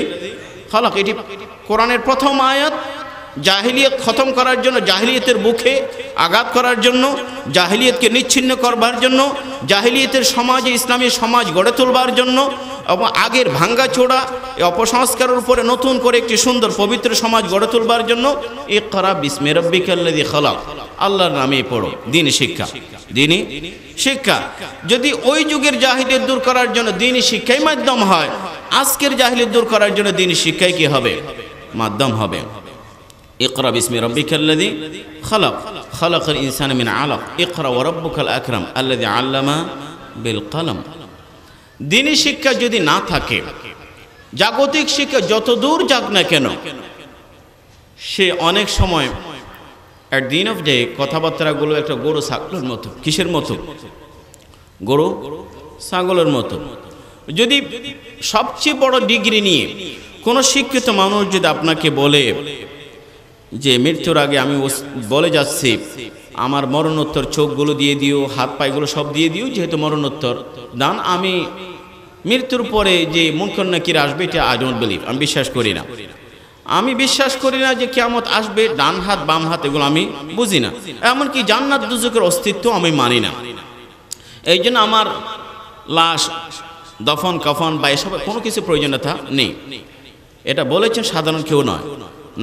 খালাক, এটি কোরআনের প্রথম আয়াত। জাহিলিয়াত খতম করার জন্য, জাহিলিয়াতের বুকে আঘাত করার জন্য, জাহিলিয়াতকে নিচ্ছিন্ন করবার জন্য, জাহিলিয়াতের সমাজে ইসলামী সমাজ গড়ে তোলবার জন্য এবং আগের ভাঙ্গাচোড়া অপসংস্কারের উপরে নতুন করে একটি সুন্দর পবিত্র সমাজ গড়ে তোলবার জন্য ইকরা বিসমি রাব্বিকাল্লাযী খালাক, আল্লাহর নামে পড়ো। দ্বীনি শিক্ষা, দ্বীনি শিক্ষা। যদি ওই যুগের জাহিলিয়াত দূর করার জন্য দ্বীনি শিক্ষাই মাধ্যম হয়, আজকের জাহিলিয়াত দূর করার জন্য দ্বীনি শিক্ষাই কি হবে? মাধ্যম হবে। ইকরা বিসমি রাব্বিকাল্লাযী খালাক, খালাকাল ইনসানা মিন আলাক, ইকরা ওয়া রাব্বুকাল আকরাম আল্লাযী আল্লামা বিল কলম। দ্বীনি শিক্ষা যদি না থাকে, জাগতিক শিক্ষা যত দূর যাক না কেন, সে অনেক সময় এট দি এন্ড অফ ডে কথাবার্তাগুলো একটা গরু ছাগলের মতো। কিসের মতো? গরু ছাগলের মতো। যদি সবচেয়ে বড় ডিগ্রি নিয়ে কোনো শিক্ষিত মানুষ যদি আপনাকে বলে যে মৃত্যুর আগে আমি বলে যাচ্ছি, আমার মরণোত্তর চোখগুলো দিয়ে দিও, হাত পাগুলো সব দিয়ে দিও, যেহেতু মরণোত্তর দান, আমি মৃত্যুর পরে যে মুনকার নাকির আসবে এটা আই ডোন্ট বিলিভ, আমি বিশ্বাস করি না। আমি বিশ্বাস করি না যে কিয়ামত আসবে, ডান হাত বাম হাত এগুলো আমি বুঝি না, এমনকি জান্নাত দুজকের অস্তিত্ব আমি মানি না। এই জন্য আমার লাশ দফন কাফন বা এসব কোনো কিছু প্রয়োজনীয়তা নেই। এটা বলেছেন সাধারণ কেউ নয়,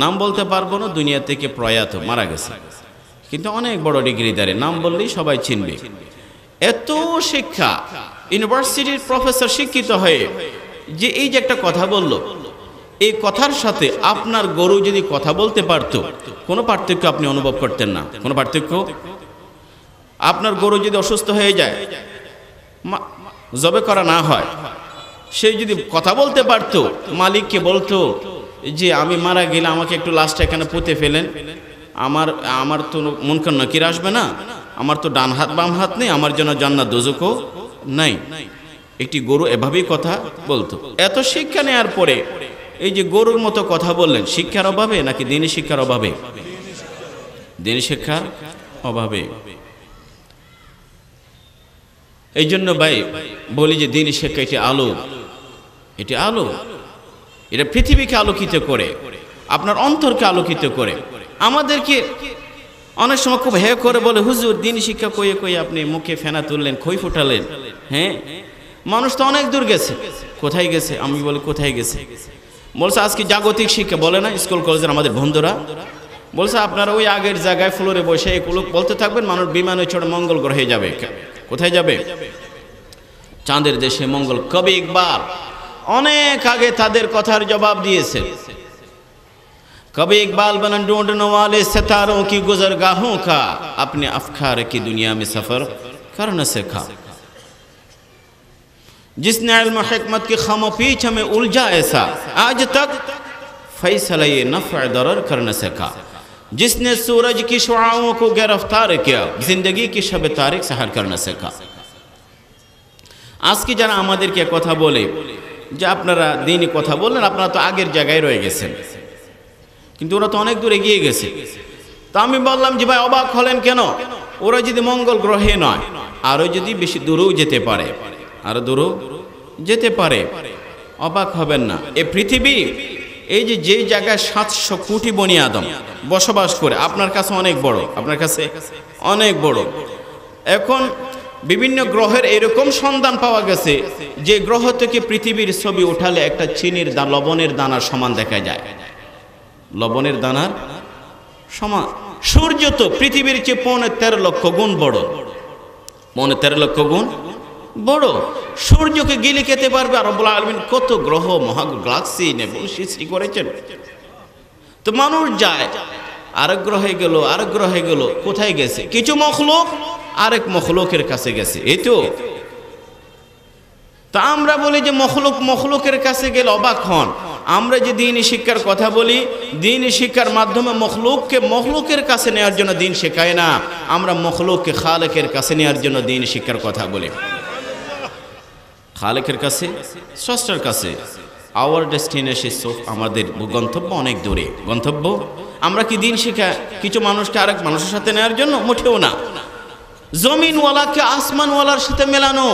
নাম বলতে পারবো না, দুনিয়া থেকে প্রয়াত মারা গেছে, কিন্তু অনেক বড় ডিগ্রিদারে, নাম বললেই সবাই চিনবে। এত শিক্ষা, ইউনিভার্সিটির প্রফেসর শিক্ষিত হয়ে যে এই যে একটা কথা বলল, এই কথার সাথে আপনার গরু যদি কথা বলতে পারত, কোনো পার্থক্য আপনি অনুভব করতেন না। কোনো পার্থক্য? আপনার গরু যদি অসুস্থ হয়ে যায়, জবে করা না হয়, সে যদি কথা বলতে পারত, মালিককে বলতো যে আমি মারা গেলে আমাকে একটু লাশটা এখানে পুঁতে ফেলেন, আমার তো মুনকার নাকির আসবে না, আমার তো ডান হাত বাম হাত নেই, আমার জন্য জান্নাত দোজখও নাই। একটি গরু এভাবেই কথা বলতো। এত শিক্ষা নেওয়ার পরে এই যে গরুর মতো কথা বললেন, শিক্ষার অভাবে নাকি দ্বীনি শিক্ষার অভাবে? দ্বীনি শিক্ষার অভাবে। এই জন্য ভাই বলি যে দ্বীনি শিক্ষা এটি আলো, এটি আলো, এটা পৃথিবীকে আলোকিত করে, আপনার অন্তরকে আলোকিত করে। আমাদেরকে অনেক সময় খুব হেয় করে বলে, হুজুর দ্বীনি শিক্ষা কইয়ে কইয়ে আপনি মুখে ফেনা তুললেন, খই ফুটালেন। হ্যাঁ, মানুষ তো অনেক দূর গেছে। কোথায় গেছে? আমি বলি কোথায় গেছে? বলছে আজকে জাগতিক শিক্ষা বলে না, স্কুল কলেজের আমাদের বন্ধুরা বলছে আপনারা ওই আগের জায়গায় ফ্লোরে বসে এগুলো বলতে থাকবেন, মানুষ বিমানে চড়ে মঙ্গল গ্রহে যাবে। কোথায় যাবে? চাঁদের দেশে মঙ্গল। কবি ইকবাল অনেক আগে তাদের কথার জবাব দিয়েছে। कभी इकबाल बना ढूंढने वाले सितारों की गुजरगाहों का अपने अफकार की दुनिया में सफर कर न सका, जिसने इल्म हिकमत की खामो पीछ में उलझा ऐसा आज तक फैसला ये नफ़अ दरर कर न सका, जिसने सूरज की शुआओं को गिरफ्तार किया जिंदगी की शब तारिक सहर कर न सका। आज की যারা আমাদেরকে কথা বলে যে আপনারা দ্বীনি কথা বললেন, আপনারা তো আগের জায়গায় রয়ে গেছেন, কিন্তু ওরা তো অনেক দূর এগিয়ে গেছে। তা আমি বললাম যে ভাই অবাক হলেন কেন? ওরা যদি মঙ্গল গ্রহে নয়, আরো যদি বেশি দূরেও যেতে পারে, আরো দূরেও যেতে পারে, অবাক হবেন না। এই পৃথিবী, এই যে জায়গায় 700 কোটি বনি আদম বসবাস করে, আপনার কাছে অনেক বড়, আপনার কাছে অনেক বড়। এখন বিভিন্ন গ্রহের এরকম সন্ধান পাওয়া গেছে যে গ্রহ থেকে পৃথিবীর ছবি উঠালে একটা চিনির লবণের দানার সমান দেখা যায়, লবণের দানার সমান। সূর্য তো পৃথিবীর চেয়ে 13.5 লক্ষ গুণ বড়, 13.5 লক্ষ গুণ বড়। সূর্যকে গিলে খেতে পারবে। আর রব্বুল আলামিন কত গ্রহ গ্যালাক্সি নেবুলা সৃষ্টি করেছেন। তো মানুষ যায়, আরেক গ্রহে গেল, আরেক গ্রহে গেল, কোথায় গেছে? কিছু মখলুক আরেক মখলুকের কাছে গেছে, এই তো। তা আমরা বলি যে মখলুকের কাছে গেলে অবাক হন। আমরা যে দ্বীনি শিক্ষার কথা বলি, দ্বীনি শিক্ষার মাধ্যমে মখলুকের কাছে নেওয়ার জন্য দ্বীন শেখায় না, আমরা মখলুককে খালেকের কাছে নেওয়ার জন্য দ্বীনি শিক্ষার কথা বলি। খালেকের কাছে, স্রষ্টার কাছে। আওয়ার ডেস্টিনেশন, আমাদের গন্তব্য অনেক দূরে। গন্তব্য আমরা কি দ্বীন শিক্ষা কিছু মানুষকে আরেক মানুষের সাথে নেওয়ার জন্য? মোটেও না। জমিনওয়ালাকে আসমানওয়ালার সাথে মেলানো,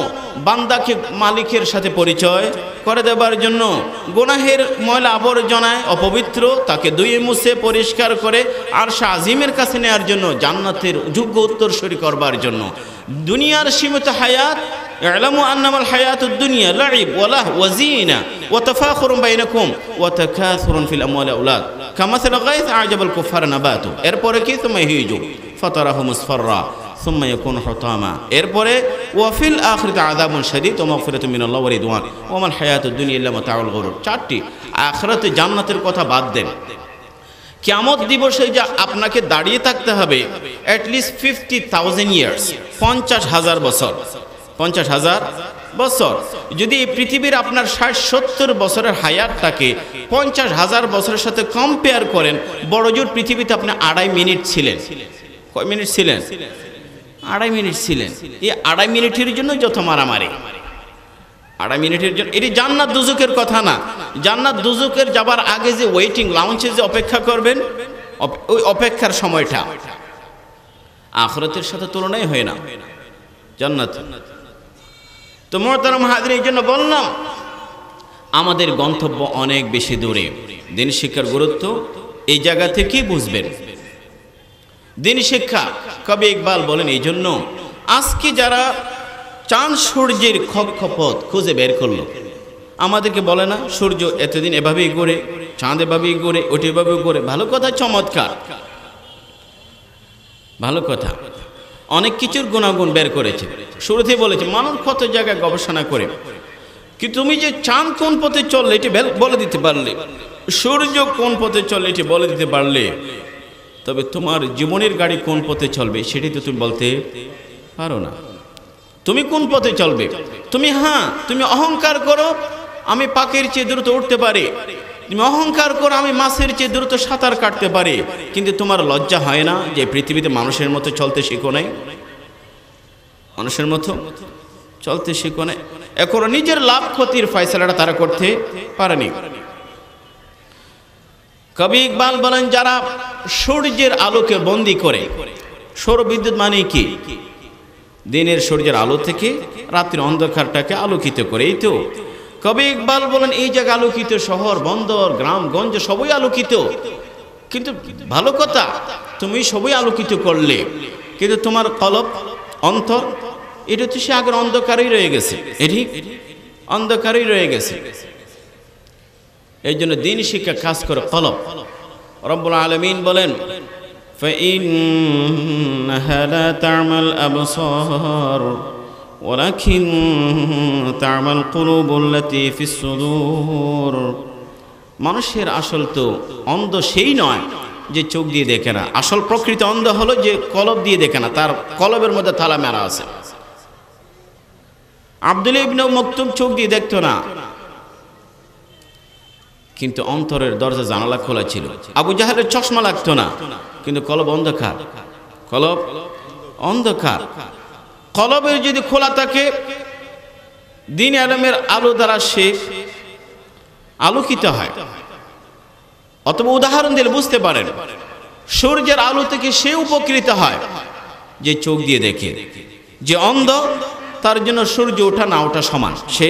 বান্দাকে মালিকের সাথে পরিচয় করে দেবার জন্য, গুনাহের ময়লা আবর্জনায় অপবিত্র তাকে ধুয়ে মুছে পরিষ্কার করে আরশে আজিমের কাছে নেওয়ার জন্য, জান্নাতের যোগ্য উত্তরসূরি করবার জন্য। দুনিয়ার সীমিত হায়াত, ই'লামু আন্নামাল হায়াতুদ দুনিয়া লাইব ওয়া লাহু ওয়া যিনা ওয়া তাফাখুরুন বাইনাকুম ওয়া তাকাসুরুন ফিল আমওয়ালি ওয়াল আওলাদ কামাসাল গায়থ আ'জাবাল কুফার নাবাতু। এরপরে কি? তুমা হিজু ফাতারাহু মুসফাররা সুম্মা ইয়াকুনু হুতামা। এরপরে ওয়া ফিল আখিরাতি আযাবুন শাদীদ ওয়া মাগফিরাতুম মিনাল্লাহি ওয়া রিদওয়ান ওয়া মাল হায়াতুদ দুনিয়া ইল্লা মাতাউল গুরুর। 4টি। আখিরাতে জান্নাতের কথা বাদ দেন, কিয়ামত দিবসে যা আপনাকে দাঁড়িয়ে থাকতে হবে অ্যাটলিস্ট 50,000 ইয়ার্স, 50,000 বছর, 50,000 বছর। যদি এই পৃথিবীর আপনার 60-70 বছরের হায়াতটাকে 50,000 বছরের সাথে কম্পেয়ার করেন, বড়জোর পৃথিবীতে আপনি 2.5 মিনিট ছিলেন। কয় মিনিট ছিলেন? 2.5 মিনিট ছিলেন। এই 2.5 মিনিটের জন্য যত মারামারি, 2.5 মিনিটের জন্য। এটি জান্নাত দুজকের কথা না। জান্নাত দুজকের যাবার আগে যে ওয়েটিং লাউঞ্জে যে অপেক্ষা করবেন, ওই অপেক্ষার সময়টা আখিরাতের সাথে তুলনাই হয় না জান্নাত। তো মুহতারাম হাজির, এই জন্য বললাম আমাদের গন্তব্য অনেক বেশি দূরে। দিন শিক্ষার গুরুত্ব এই জায়গা থেকেই বুঝবেন। দিন শিক্ষা, কবি ইকবাল বলেন, এই জন্য আজকে যারা চাঁদ সূর্যের কক্ষপথ খুঁজে বের করলো, আমাদেরকে বলে না সূর্য এতদিন এভাবেই ঘুরে, চাঁদ এভাবেই ঘুরে, ওটি এভাবে ঘুরে। ভালো কথা, চমৎকার, ভালো কথা। অনেক কিছুর গুণাগুণ বের করেছে। শুরুতেই বলেছে মানুষ কত জায়গায় গবেষণা করে, কি তুমি যে চাঁদ কোন পথে চললে এটি বলে দিতে পারলে, সূর্য কোন পথে চললে এটি বলে দিতে পারলে, তবে তোমার জীবনের গাড়ি কোন পথে চলবে সেটি তো তুমি বলতে পারো না। তুমি কোন পথে চলবে? তুমি অহংকার করো আমি পাখির চেয়ে দ্রুত উঠতে পারি, তুমি অহংকার করো আমি মাছের চেয়ে দ্রুত সাঁতার কাটতে পারি, কিন্তু তোমার লজ্জা হয় না যে পৃথিবীতে মানুষের মতো চলতে শিখো নাই? মানুষের মতো চলতে শিখো নাই। এখনো নিজের লাভ ক্ষতির ফয়সালাটা তারা করতে পারেনি। কবি ইকবাল বলেন, যারা সূর্যের আলোকে বন্দী করে, সৌর বিদ্যুৎ মানে কি? দিনের সূর্যের আলো থেকে রাত্রির অন্ধকারটাকে আলোকিত করে। এই তো কবি ইকবাল বলেন, এই জায়গা আলোকিত, শহর বন্দর গ্রাম গঞ্জ সবই আলোকিত, কিন্তু ভালো কথা তুমি সবই আলোকিত করলে, কিন্তু তোমার কলব অন্তর এটা তো সে আগের অন্ধকারেই রয়ে গেছে, এটি অন্ধকারেই রয়ে গেছে। এই জন্য দিন শিক্ষা কাজ করে কলব। রব্বুল আলামিন বলেন, فإنها لا تعمى الأبصار ولكن تعمى القلوب التي في الصدور। মানুষের আসল তো অন্ধ সেই নয় যে চোখ দিয়ে দেখে না, আসল প্রকৃত অন্ধ হলো যে কলব দিয়ে দেখে না, তার কলবের মধ্যে তালা মেরা আছে। আব্দুল্লাহ ইবনে মাকতুম চোখ দিয়ে দেখতো না, কিন্তু অন্তরের দরজা জানালা খোলা ছিল। আবু জাহেলের চশমা লাগতো না, কিন্তু কলব অন্ধকার, কলব অন্ধকার। কলবের যদি খোলা থাকে, দ্বীন ইলমের আলো দ্বারা সে আলোকিত হয়। অথবা উদাহরণ দিলে বুঝতে পারেন, সূর্যের আলো থেকে সে উপকৃত হয় যে চোখ দিয়ে দেখে। যে অন্ধ তার জন্য সূর্য ওঠা না ওঠা সমান, সে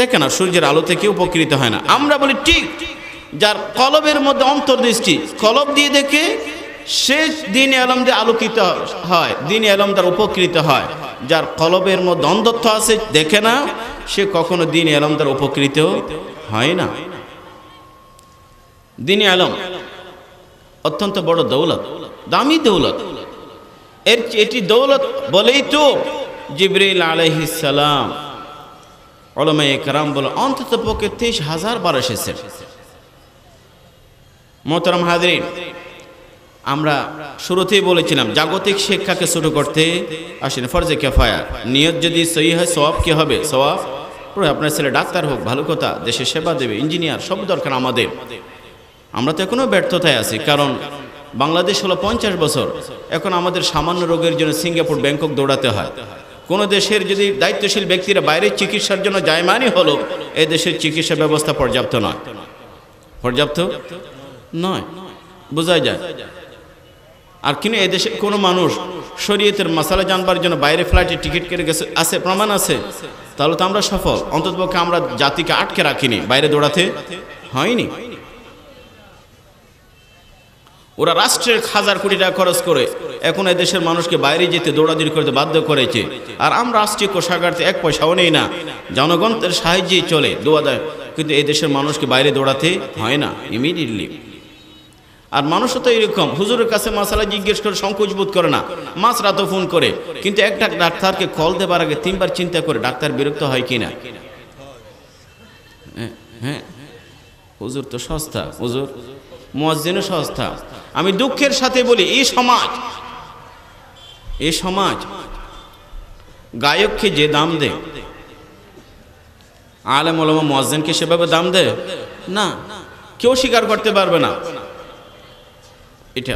দেখে না, সূর্যের আলো থেকে উপকৃত হয় না। আমরা বলি ঠিক, যার কলবের মধ্যে অন্তর্দৃষ্টি, কলব দিয়ে দেখে, সে দ্বীন ইলম দিয়ে আলোকিত হয়, দ্বীন ইলম দ্বারা উপকৃত হয়। যার কলবের মধ্যে অন্ধত্ব আছে, দেখে না, সে কখনো দ্বীন ইলম দ্বারা উপকৃত হয় না। দ্বীন ইলম অত্যন্ত বড় দৌলত, দামি দৌলত। এটি দৌলত বলেই তো জিবরিল আলাইহিস সালাম, উলামায়ে কেরাম বলে, অন্তত পক্ষে 23,000 বার এসেছেন। মোহতারাম হাজরিন, আমরা শুরুতেই বলেছিলাম জাগতিক শিক্ষাকে শুরু করতে আসেন ফরজে কিফায়া। নিয়ত যদি সহি হয়, সওয়াব কি হবে? সওয়াব আপনার ছেলে ডাক্তার হোক, ভালো কথা, দেশে সেবা দেবে, ইঞ্জিনিয়ার, সব দরকার আমাদের। আমরা তো এখনো ব্যর্থতায় আছি, কারণ বাংলাদেশ হলো 50 বছর, এখন আমাদের সামান্য রোগের জন্য সিঙ্গাপুর ব্যাংকক দৌড়াতে হয়। কোনো দেশের যদি দায়িত্বশীল ব্যক্তিরা বাইরের চিকিৎসার জন্য যায়, মানে হলো এই দেশের চিকিৎসা ব্যবস্থা পর্যাপ্ত নয়, পর্যাপ্ত নয়, বোঝা যায়। আর কিন্তু এদেশে কোনো মানুষ শরীয়তের মাসালা জানবার জন্য বাইরে ফ্লাইটে টিকিট কেটে গেছে, আছে, প্রমাণ আছে, তাহলে তো আমরা সফল। অন্ততপক্ষে আমরা জাতিকে আটকে রাখিনি, বাইরে দৌড়াতে হয়নি। ওরা রাষ্ট্রের 1000 কোটি টাকা খরচ করে এখন এদেশের মানুষকে বাইরে যেতে দৌড়াদৌড়ি করতে বাধ্য করেছে, আর আমরা রাষ্ট্রীয় কোষাগার থেকে 1 পয়সাও নেই না, জনগণের সাহায্যেই চলে, দোয়া দেয়, কিন্তু এই দেশের মানুষকে বাইরে দৌড়াতে হয় না ইমিডিয়েটলি। আর মানুষও তো এরকম, হুজুরের কাছে মাসালা জিজ্ঞেস করে সংকোচ বোধ করে না, মাঝ রাতও ফোন করে, কিন্তু একটা ডাক্তারকে কল দেবার আগে 3 বার চিন্তা করে ডাক্তার বিরক্ত হয় কিনা। হ্যাঁ, হুজুর তো সস্তা, হুজুর মুয়াজ্জিনও সস্তা। আমি দুঃখের সাথে বলি, এই সমাজ গায়ককে যে দাম দেয়, আলেম ওলামা মুয়াজ্জিনকে সেভাবে দাম দেয় না, কেউ স্বীকার করতে পারবে না। এটা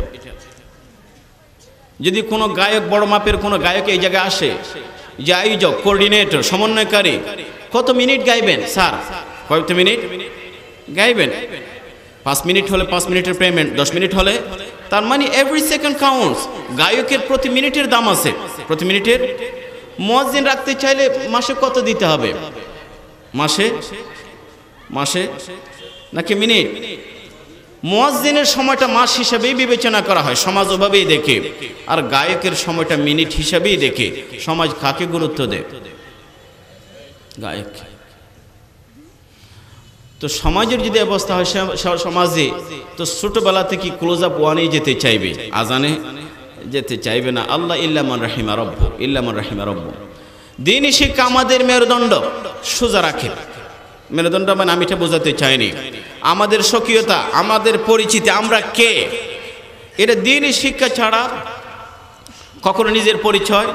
যদি কোনো গায়ক, বড় মাপের কোনো গায়ক এই জায়গায় আসে, যে আয়োজক, কোঅর্ডিনেটর, সমন্বয়কারী, কত মিনিট গাইবেন স্যার, কত মিনিট গাইবেন? 5 মিনিট হলে 5 মিনিটের পেমেন্ট, 10 মিনিট হলে, তার মানে এভরি সেকেন্ড কাউন্টস। গায়কের প্রতি মিনিটের দাম আছে, প্রতি মিনিটের। মুয়াজ্জিন রাখতে চাইলে মাসে কত দিতে হবে? মাসে মাসে নাকি মিনিট? মুয়াজ্জিনের সময়টা মাস হিসাবেই বিবেচনা করা হয়, সমাজ ওভাবেই দেখে। আর গায়কের সময়টা মিনিট হিসাবেই দেখে। সমাজ কাকে গুরুত্ব দেয়? গায়ক। তো সমাজের যদি অবস্থা হয় সমাজে, তো ছোটবেলা থেকে ক্লোজ আপ ওয়ানেই যেতে চাইবে, আজানে যেতে চাইবে না। আল্লাহ ইল্লামান রাহিমা রব্বু, ইল্লামান রাহিমা রব্বু। দ্বীনি শিক্ষা আমাদের মেরুদণ্ড সোজা রাখে। মেরুদণ্ড মানে আমি এটা বোঝাতে চাইনি, আমাদের স্বকীয়তা, আমাদের পরিচিতি, আমরা কে, এটা দ্বীনি শিক্ষা ছাড়া কখনো নিজের পরিচয়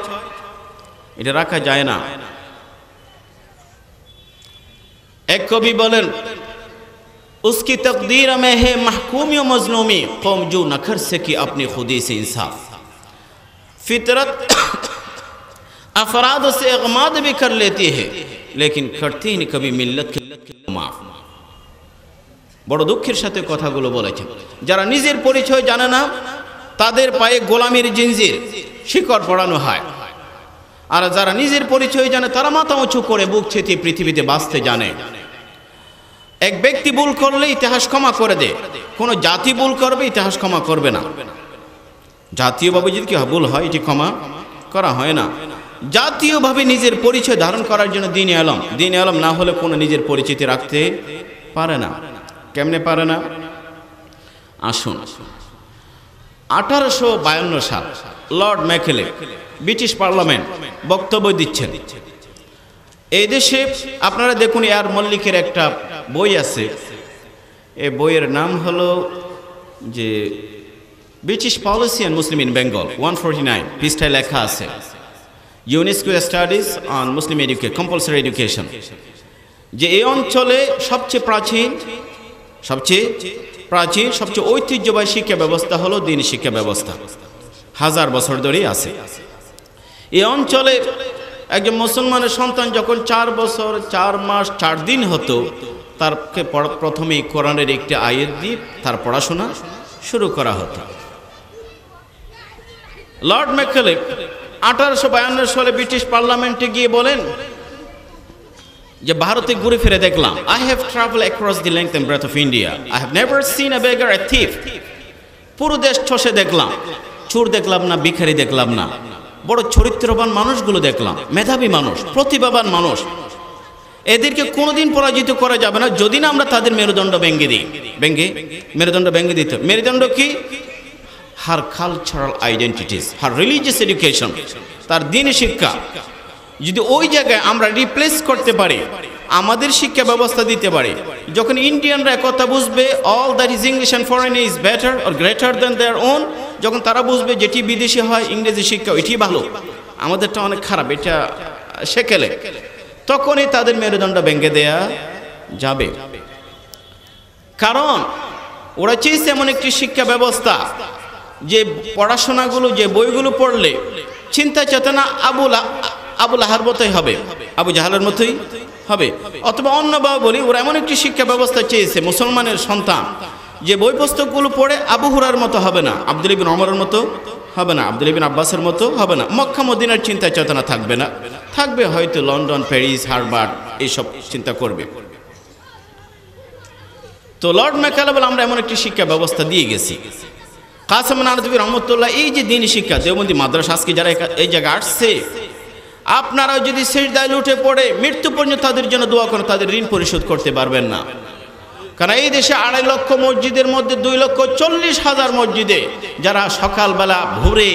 এটা রাখা যায় না। এক কবি বলেন, उसकी तकदीर में है महकूमी और मजलूमी, कौम जो न कर सकी अपनी खुदी से इंसाफ, फितरत अफराद से इगमाद भी कर लेती है लेकिन करती नहीं कभी मिल्लत के माफ। বড় দুঃখের সাথে কথাগুলো বলেছেন। যারা নিজের পরিচয় জানে না তাদের পায়ে গোলামির জিনজির শিকড় পড়ানো হয়, আর যারা নিজের পরিচয় জানে তারা মাথা উঁচু করে বুক ছেঁচিয়ে পৃথিবীতে বাঁচতে জানে। এক ব্যক্তি ভুল করলে ইতিহাস ক্ষমা করে দেয়, কোনো জাতি ভুল করবে ইতিহাস ক্ষমা করবে না। জাতীয়ভাবে যদি কি ভুল হয় এটি ক্ষমা করা হয় না। জাতীয়ভাবে নিজের পরিচয় ধারণ করার জন্য দ্বীনি আলম না হলে কোনো নিজের পরিচিতি রাখতে পারে না। কেমনে পারে না? আসুন, 1852 সাল লর্ড ম্যাকেলে ব্রিটিশ পার্লামেন্ট বক্তব্য দিচ্ছেন। এই দেশে আপনারা দেখুন, এয়ার মল্লিকের একটা বই আছে, এই বইয়ের নাম হলো যে British policy and Muslim in Bengal, 149 পৃষ্ঠায় লেখা আছে, UNESCO studies on Muslim compulsory education, যে এই অঞ্চলে সবচেয়ে সবচেয়ে ঐতিহ্যবাহী শিক্ষা ব্যবস্থা হলো দ্বীনি শিক্ষা ব্যবস্থা। 1000 বছর ধরেই আছে। এই অঞ্চলে একজন মুসলমানের সন্তান যখন 4 বছর 4 মাস 4 দিন হতো, তারকে প্রথমেই কোরআনের একটি আয়াত দিয়ে তার পড়াশোনা শুরু করা হতো। লর্ড ম্যাকেলে 1852 সালে ব্রিটিশ পার্লামেন্টে গিয়ে বলেন যে ভারতে ঘুরে ফিরে দেখলাম, I have traveled across the length and breadth of India. I have never seen a beggar, a thief. পুরো দেশ চষে দেখলাম, চোর দেখলাম না, ভিখারি দেখলাম না, বড় চরিত্রবান মানুষগুলো দেখলাম, মেধাবী মানুষ, প্রতিভাবান মানুষ। এদেরকে কোনোদিন পরাজিত করা যাবে না যদি না আমরা তাদের মেরুদণ্ড ভেঙে দিই। মেরুদণ্ড ভেঙে দিতে, মেরুদণ্ড কি? হার কালচারাল আইডেন্টিটিস, হার রিলিজিয়াস এডুকেশন, তার দ্বীনি শিক্ষা যদি ওই জায়গায় আমরা রিপ্লেস করতে পারি, আমাদের শিক্ষা ব্যবস্থা দিতে পারি, যখন ইন্ডিয়ানরা কথা বুঝবে all that is English and foreign is better or greater than their own, যখন তারা বুঝবে যেটি বিদেশি হয় ইংরেজি শিক্ষা এটি ভালো, আমাদেরটা অনেক খারাপ, এটা সেকেলে, তখনই তাদের মেরুদণ্ড ভেঙে দেয়া যাবে। কারণ ওরা চেয়েছে এমন একটি শিক্ষা ব্যবস্থা যে পড়াশোনাগুলো, যে বইগুলো পড়লে চিন্তা চেতনা আবু লাহার মতোই হবে, আবু জাহালের মতোই হবে, অথবা অন্যভাবে বলি, ওরা এমন একটি শিক্ষা ব্যবস্থা চেয়েছে মুসলমানের সন্তান যে বই পুস্তকগুলো পড়ে আবু হুরার মতো হবে না, আব্দুল ইবনে ওমরের মতো হবে না, আব্দুল ইবনে আব্বাসের মতো হবে না, মক্কা মদিনার চিন্তা চেতনা থাকবে না, থাকবে হয়তো লন্ডন, প্যারিস, হার্ভার্ড, এইসব চিন্তা করবে। তো লর্ড ম্যাকালে বলে আমরা এমন একটি শিক্ষা ব্যবস্থা দিয়ে গেছি। কাসেম নানভী রহমতুল্লাহ, এই যে দ্বীনি শিক্ষা, দেওবন্দি মাদ্রাসা আজকে যারা এই জায়গায় আসছে, আপনারাও যদি সিজদায় লুটে পড়ে মৃত্যু পর্যন্ত তাদের জন্য দোয়া করেন, তাদের ঋণ পরিশোধ করতে পারবেন না। কারণ এই দেশে 2.5 লক্ষ মসজিদের মধ্যে 2,40,000 মসজিদে যারা সকালবেলা ভোরে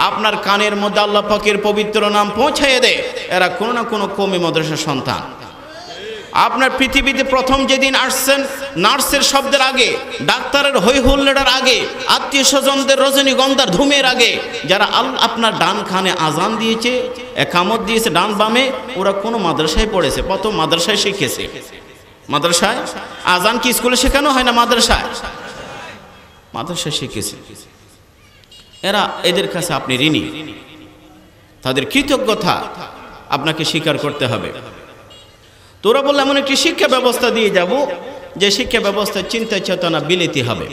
আপনার কানের মধ্যে আল্লাহ পাকের পবিত্র নাম পৌঁছাইয়ে দেয়, এরা কোনো না কোনো কওমি মাদ্রাসার সন্তান। আপনার পৃথিবীতে প্রথম যেদিন আসছেন, নার্সের শব্দের আগে, ডাক্তারের হই হুল্লোড়ের আগে, আত্মীয় স্বজনদের রজনীগন্ধার ধুমের আগে, যারা আপনার ডান খানে আজান দিয়েছে, একামত দিয়েছে ডান বামে, ওরা কোনো মাদ্রাসায় পড়েছে, প্রথম মাদ্রাসায় শিখেছে। মাদ্রাসায় আজান কি স্কুলে শেখানো হয় না? মাদ্রাসায় শিখেছে। এরা, এদের কাছে আপনি ঋণী, তাদের কৃতজ্ঞতা আপনাকে স্বীকার করতে হবে। তোরা বললে এমন একটি শিক্ষা ব্যবস্থা দিয়ে যাব যে শিক্ষা ব্যবস্থার চিন্তা চেতনা বিলিতি হবে।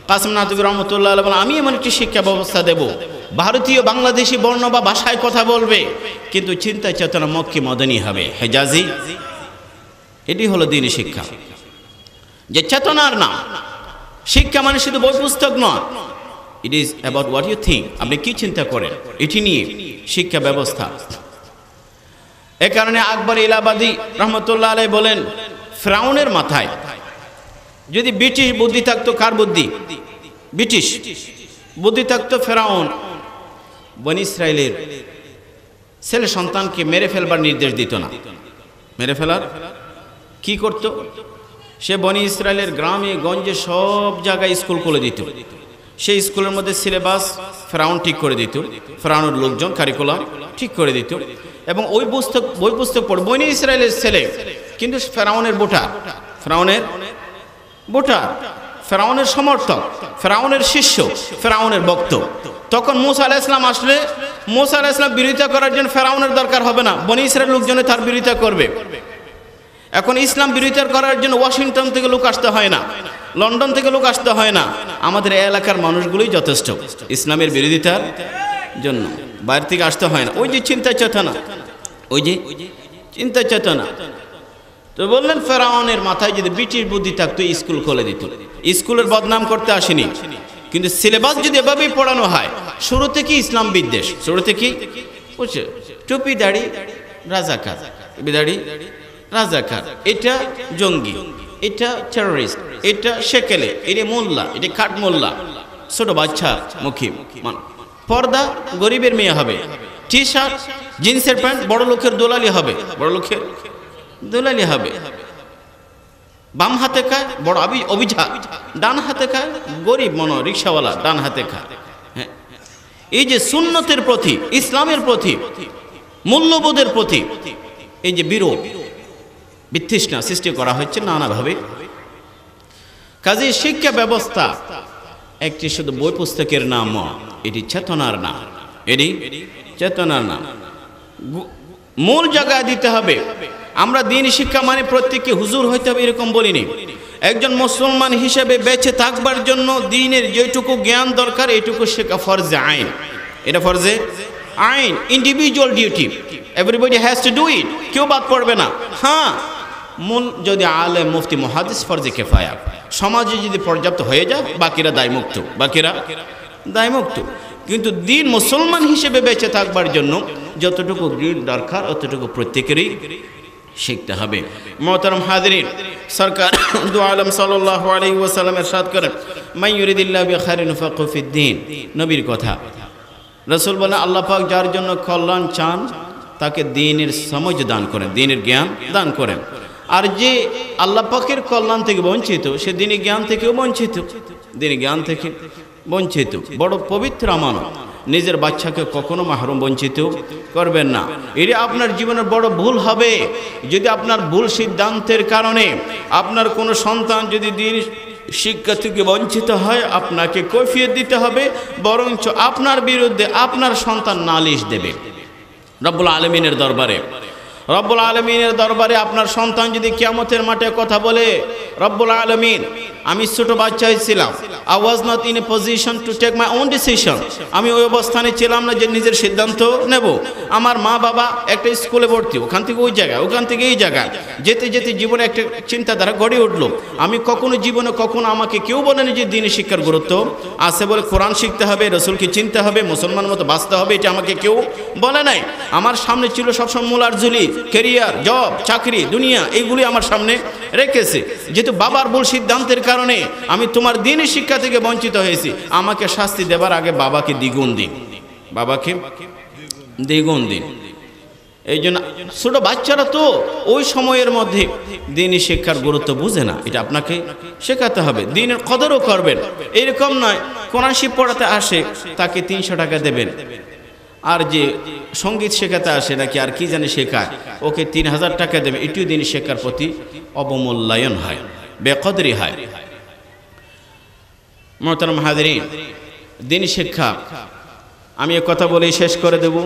কাসেম নানভী রহমতুল্লাহ বলেন, আমি এমন একটি শিক্ষা ব্যবস্থা দেব, ভারতীয় বাংলাদেশি বর্ণ বা ভাষায় কথা বলবে, কিন্তু চিন্তা চেতনা মক্কি মদনী হবে, হেজাজি। এটি হলো দ্বীনি শিক্ষা। যে চেতনার নাম। শিক্ষা মানে শুধু বই পুস্তক নয়, it is about what you think, আপনি কি চিন্তা করেন, এটি নিয়ে শিক্ষা ব্যবস্থা। এ কারণে আকবর ইলাহাবাদী রহমতুল্লাহ আলাইহি বলেন, ফিরআউনের মাথায় যদি ব্রিটিশ বুদ্ধি থাকতো, কার বুদ্ধি? ব্রিটিশ বুদ্ধি থাকতো, ফিরআউন বনী ইসরাইলের ছেলে সন্তানকে মেরে ফেলবার নির্দেশ দিত না। মেরে ফেলার কি করত? সে বনী ইসরায়েলের গ্রামে গঞ্জে সব জায়গায় স্কুল খুলে দিত। সেই স্কুলের মধ্যে সিলেবাস ফিরআউন ঠিক করে দিত, ফিরআউনের লোকজন কারিকুলাম ঠিক করে দিত, এবং ওই বই পুস্তক পড়ে বনী ইসরায়েলের ছেলে কিন্তু ফিরআউনের ভোটার, ফিরআউনের সমর্থক, ফিরআউনের শিষ্য, ফিরআউনের ভক্ত। তখন মূসা আলাইহিস সালাম আসলে মূসা আলাইহিস সালাম বিরোধিতা করার জন্য ফিরআউনের দরকার হবে না, বনী ইসরায়েল লোকজনে তার বিরোধিতা করবে। এখন ইসলাম বিরোধিতা করার জন্য ওয়াশিংটন থেকে লোক আসতে হয় না, লন্ডন থেকে লোক আসতে হয় না, আমাদের এলাকার মানুষগুলোই যথেষ্ট ইসলামের বিরোধিতার জন্য, বাইরে থেকে আসতে হয় না। ওই যে চিন্তা চেতনা, তো বললেন ফিরআউনের মাথায় যদি ব্রিটিশ বুদ্ধি থাকতো স্কুল খুলে দিত। স্কুলের বদনাম করতে আসেনি, কিন্তু সিলেবাস যদি এভাবেই পড়ানো হয়, শুরু থেকে ইসলাম বিদ্বেষ, শুরু থেকেই বুঝছে, টুপি দাড়ি রাজাকার, এটা জঙ্গি, এটা টেররিস্ট, এটা সেকেলে, এটা মোল্লা, এটা খাট মোল্লা, ছোট বাচ্চা মুখী, পর্দা গরিবের মেয়ে হবে, টি শার্ট জিন্সের প্যান্ট বড় লোকের দোলালি হবে, বাম হাতে খায় বড় অভিজাত, ডান হাতে খায় গরিব রিক্সাওয়ালা, ডান হাতে খায়। হ্যাঁ, এই যে সুন্নতের প্রতি, ইসলামের প্রতি, মূল্যবোধের প্রতি এই যে বিরোধ বিতৃষ্ণা সৃষ্টি করা হচ্ছে নানাভাবে। কাজে শিক্ষা ব্যবস্থা একটি শুধু বই পুস্তকের নাম, এটি চেতনার নাম, মূল জায়গায় দিতে হবে। আমরা দ্বীন শিক্ষা মানে প্রত্যেককে হুজুর হইতে হবে এরকম বলিনি। একজন মুসলমান হিসেবে বেঁচে থাকবার জন্য দ্বীনের যেটুকু জ্ঞান দরকার এটুকু শেখা ফরজে আইন, এটা ফরজে আইন, individual duty, everybody has to do it, কেউ বাদ পড়বে না। হ্যাঁ, মূল যদি আলেম মুফতি মুহাদ্দিস ফরজে কিফায়া, সমাজে যদি পর্যাপ্ত হয়ে যায় বাকিরা দায়মুক্ত। কিন্তু দ্বীন মুসলমান হিসেবে বেঁচে থাকবার জন্য যতটুকু জ্ঞান দরকার অতটুকু প্রত্যেকেরই শিখতে হবে। মোহতারাম হাজিরিন, সরকার দু আলম সাল্লাল্লাহু আলাইহি ওয়াসাল্লাম ইরশাদ করেন, মান ইউরিদিল্লাহু বিখাইরিন ফাকিহু ফিদ্দীন, নবীর কথা। রাসূল বলেন, আল্লাহ পাক যার জন্য কল্যাণ চান তাকে দ্বীনের সমঝ দান করেন, দ্বীনের জ্ঞান দান করেন। আর যে আল্লাহ পাকের কল্যাণ থেকে বঞ্চিত, সে দ্বীনি জ্ঞান থেকেও বঞ্চিত। বড় পবিত্র আমানত, নিজের বাচ্চাকে কখনো মাহরুম বঞ্চিত করবেন না। এটা আপনার জীবনের বড় ভুল হবে যদি আপনার ভুল সিদ্ধান্তের কারণে আপনার কোনো সন্তান যদি দ্বীন শিক্ষা থেকে বঞ্চিত হয়, আপনাকে কৈফিয়ত দিতে হবে, বরঞ্চ আপনার বিরুদ্ধে আপনার সন্তান নালিশ দেবে রব্বুল আলামিনের দরবারে। আপনার সন্তান যদি কিয়ামতের মাঠে কথা বলে, রব্বুল আলামিন, আমি ছোট বাচ্চা ছিলাম, I was not in a position to take my own decision, আমি ওই অবস্থানে ছিলাম না যে নিজের সিদ্ধান্ত নেব। আমার মা বাবা একটা স্কুলে ভর্তি, ওখান থেকে ওই জায়গায়, ওখান থেকে এই জায়গায়, যেতে যেতে জীবনে একটা চিন্তাধারা গড়ে উঠলো। আমি কখনো আমাকে কেউ বলেনি যে দ্বীনি শিক্ষার গুরুত্ব আছে বলে কোরআন শিখতে হবে, রসুলকে চিনতে হবে, মুসলমান মতো বাঁচতে হবে, এটা আমাকে কেউ বলে নাই। আমার সামনে ছিল সবসময় মূলার ঝুলি, ক্যারিয়ার, জব, চাকরি, দুনিয়া, এইগুলি আমার সামনে রেখেছে। যেহেতু বাবার ভুল সিদ্ধান্তের কারণে আমি তোমার দ্বীনি শিক্ষা থেকে বঞ্চিত হয়েছি, আমাকে শাস্তি দেবার আগে বাবাকে দ্বিগুণ দিন। এই জন্য ছোট বাচ্চারা তো ওই সময়ের মধ্যে দ্বীনি শিক্ষার গুরুত্ব বুঝে না, এটা আপনাকে শেখাতে হবে, দ্বীনের কদরও করবেন। এরকম নয় কোরআন শিব পড়াতে আসে তাকে 300 টাকা দেবেন, আর যে সঙ্গীত শেখাতে আসে নাকি আর কি জানি শেখায় ওকে 3000 টাকা দেবে, এটিও দ্বীনি শিক্ষার প্রতি অবমূল্যায়ন হয়, বেকদরি হয়। মোহতারাম হাজিরিন, দ্বীনি শিক্ষা, আমি এ কথা বলেই শেষ করে দেব।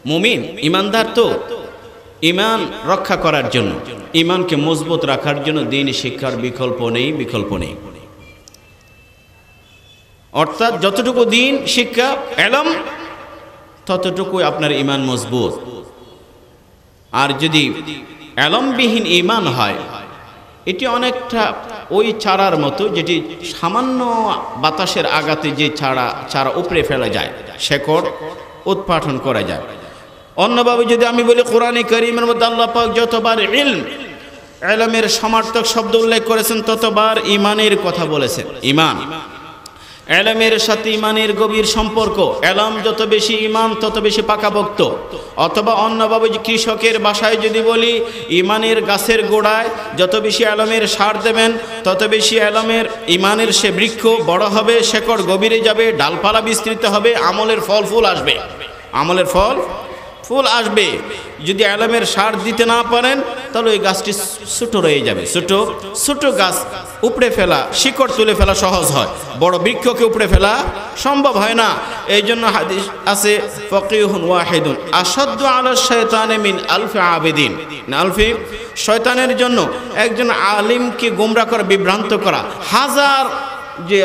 মুমিন ইমানদার তো ইমান রক্ষা করার জন্য, ইমানকে মজবুত রাখার জন্য দ্বীনি শিক্ষার বিকল্প নেই। অর্থাৎ যতটুকু দ্বীন শিক্ষা এলম ততটুকুই আপনার ইমান মজবুত। আর যদি এলমবিহীন ইমান হয় এটি অনেকটা ওই চারার মতো যেটি সামান্য বাতাসের আঘাতে যে চারা উপড়ে ফেলা যায়, শেকড় উৎপাটন করা যায়। অন্যভাবে যদি আমি বলি, কোরআনে কারীমের মধ্যে আল্লাহ পাক যতবার ইলমের সমার্থক শব্দ উল্লেখ করেছেন ততবার ঈমানের কথা বলেছেন। ঈমান, ইলমের সাথে ঈমানের গভীর সম্পর্ক। ইলম যত বেশি, ঈমান তত বেশি পাকাপোক্ত। অথবা অন্যভাবে কৃষকের ভাষায় যদি বলি, ঈমানের গাছের গোড়ায় যত বেশি ইলমের সার দেবেন তত বেশি ঈমানের সে বৃক্ষ বড় হবে, শেকড় গভীরে যাবে, ডালপালা বিস্তৃত হবে, আমলের ফল ফুল আসবে, আমলের ফল ফুল আসবে। যদি ইলমের সার দিতে না পারেন তাহলে ওই গাছটি ছোট রয়ে যাবে। ছোট গাছ উপড়ে ফেলা, শিকড় তুলে ফেলা সহজ হয়, বড় বৃক্ষকে উপড়ে ফেলা সম্ভব হয় না। এই জন্য হাদিস আছে, ফাকিহুন ওয়াহিদুন আসাদ্দু আলা শাইতানি মিন আলফি আবিদিন। আলফি, শয়তানের জন্য একজন আলিমকে গোমরা করা, বিভ্রান্ত করা, হাজার যে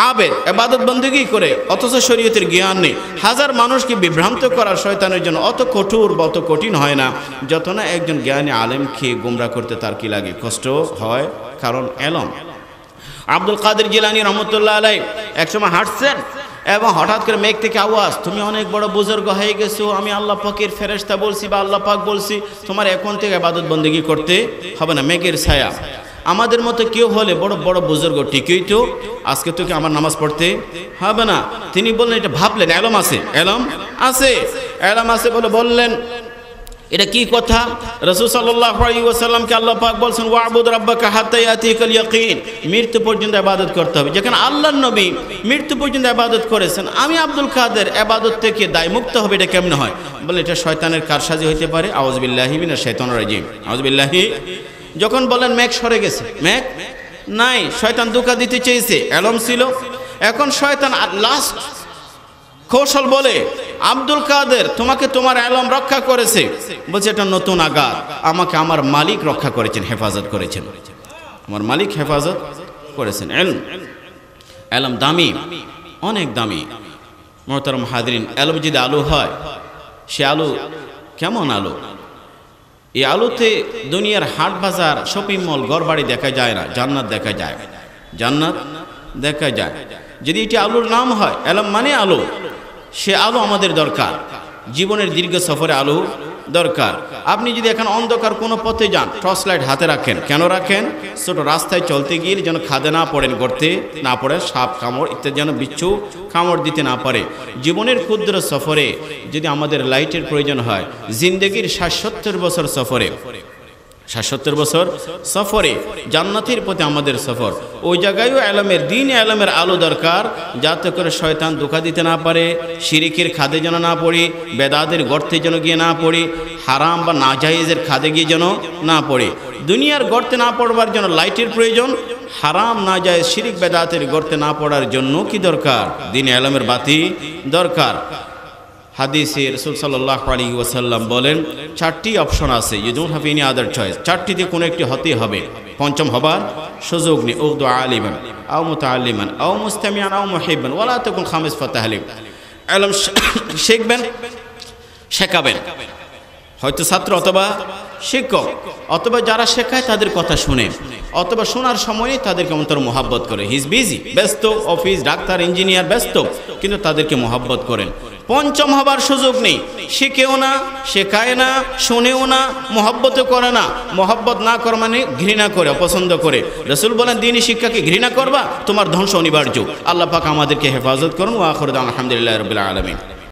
আবেদ ইবাদত বন্দেগী করে অথচ শরীয়তের জ্ঞান নেই, হাজার মানুষকে বিভ্রান্ত করার শয়তানের জন্য অত কঠোর বা অত কঠিন হয় না যত না একজন জ্ঞানী আলেমকে গোমরা করতে তার কি লাগে, কষ্ট হয়। কারণ এলম। আব্দুল কাদের জিলানী রহমতুল্লাহ আলাইহি একসময় হাঁটছেন এবং হঠাৎ করে মেঘ থেকে আওয়াজ, তুমি অনেক বড় বুজুর্গ হয়ে গেছো, আমি আল্লাহ পাকের ফেরেশতা বলছি বা আল্লাহ পাক বলছি তোমার এখন থেকে ইবাদত বন্দেগী করতে হবে না। মেঘের ছায়া। আমাদের মতো কেউ হলে বড় বড় বুজুর্গ, ঠিকই তো আজকে তো কি আমার নামাজ পড়তে হবে না। তিনি বললেন, এটা ভাবলেন এলম আছে, এলম আছে, এলম আছে বলে বললেন, এটা কি কথা? রাসূল সাল্লাল্লাহু আলাইহি ওয়াসাল্লামকে আল্লাহ পাক বলছেন, ওয়া'বুদ রাব্বাকা হাত্তা ইয়াতিকাল ইয়াকিন, মৃত্যু পর্যন্ত ইবাদত করতে হবে। যেখানে আল্লাহর নবী মৃত্যু পর্যন্ত ইবাদত করেছেন, আমি আব্দুল কাদের ইবাদত থেকে দায়মুক্ত হবে, এটা কেমনে হয়? বলে এটা শয়তানের কারসাজি হইতে পারে। আউযু বিল্লাহি মিনাশ শাইতানির রাজিম। আউযু বিল্লাহি। যখন বলেন মেঘ সরে গেছে, মেঘ নাই, শয়তান ধোঁকা দিতে চেয়েছে, এলম ছিল। এখন শয়তান লাস্ট কৌশল বলে, আব্দুল কাদের তোমাকে তোমার এলম রক্ষা করেছে, বলছে এটা নতুন আঘাত, আমাকে আমার মালিক রক্ষা করেছেন, হেফাজত করেছেন, আমার মালিক হেফাজত করেছেন। এলম দামি, অনেক দামি। মোহতারাম হাজরিন, এলম যদি আলু হয়, সে আলু কেমন আলু? এই আলুতে দুনিয়ার হাট বাজার, শপিং মল, ঘর বাড়ি দেখা যায় না, জান্নাত দেখা যায়, জান্নাত দেখা যায়। যদি এটি আলুর নাম হয়, এলম মানে আলু, সে আলু আমাদের দরকার। জীবনের দীর্ঘ সফরে আলু দরকার। আপনি যদি এখন অন্ধকার কোনো পথে যান, টর্চ লাইট হাতে রাখেন, কেন রাখেন? ছোট রাস্তায় চলতে গিয়ে যেন খাদে না পড়েন, গর্তে না পড়ে, সাপ কামড় ইত্যাদি যেন বিচ্ছু কামড় দিতে না পারে। জীবনের ক্ষুদ্র সফরে যদি আমাদের লাইটের প্রয়োজন হয়, জিন্দেগির ৬০-৭০ বছর সফরে, ৬০-৭০ বছর সফরে, জান্নাতের পথে আমাদের সফর, ওই জায়গায়ও এলমের দিন, এলমের আলো দরকার, যাতে করে শয়তান ধোঁকা দিতে না পারে, শিরিকের খাদে যেন না পড়ি, বেদাতের গর্তে যেন গিয়ে না পড়ি, হারাম বা নাজায়েজের খাদে গিয়ে যেন না পড়ি। দুনিয়ার গর্তে না পড়বার জন্য লাইটের প্রয়োজন, হারাম নাজায়েজ শিরিক বেদাতের গর্তে না পড়ার জন্য কি দরকার? দিন এলমের বাতি দরকার। হাদিসে রাসূল সাল্লাল্লাহু আলাইহি ওয়াসাল্লাম বলেন, 4টি অপশন আছে, you don't have any other choice, 4টিতে কোনো একটি হতেই হবে, পঞ্চম হবার সুযোগ নেই। উগদু আলিমান আও মুতাআল্লিমান আও মুস্তামিআন আও মুহিব্বান ওয়ালা তাকুন খামিস ফাতাহলিম। ইলম শিখবেন, শেখাবেন, হয়তো ছাত্র অথবা শিক্ষক, অথবা যারা শেখায় তাদের কথা শুনে, অথবা শোনার সময় তাদেরকে অন্তর মোহাব্বত করে। হি ইজ বিজি, ব্যস্ত, অফিস, ডাক্তার, ইঞ্জিনিয়ার, ব্যস্ত, কিন্তু তাদেরকে মোহাব্বত করেন। পঞ্চম হবার সুযোগ নেই, শিখেও না, শেখায় না, শোনেও না, মোহাব্বতও করে না। মোহাব্বত না করা মানে ঘৃণা করে, অপছন্দ করে। রাসূল বলেন, দ্বীনি শিক্ষাকে ঘৃণা করবা, তোমার ধ্বংস অনিবার্য। আল্লাহ পাক আমাদেরকে হেফাজত করুন। ওয়া আখিরু দাওয়ানা আলহামদুলিল্লাহি রাব্বিল আলামিন।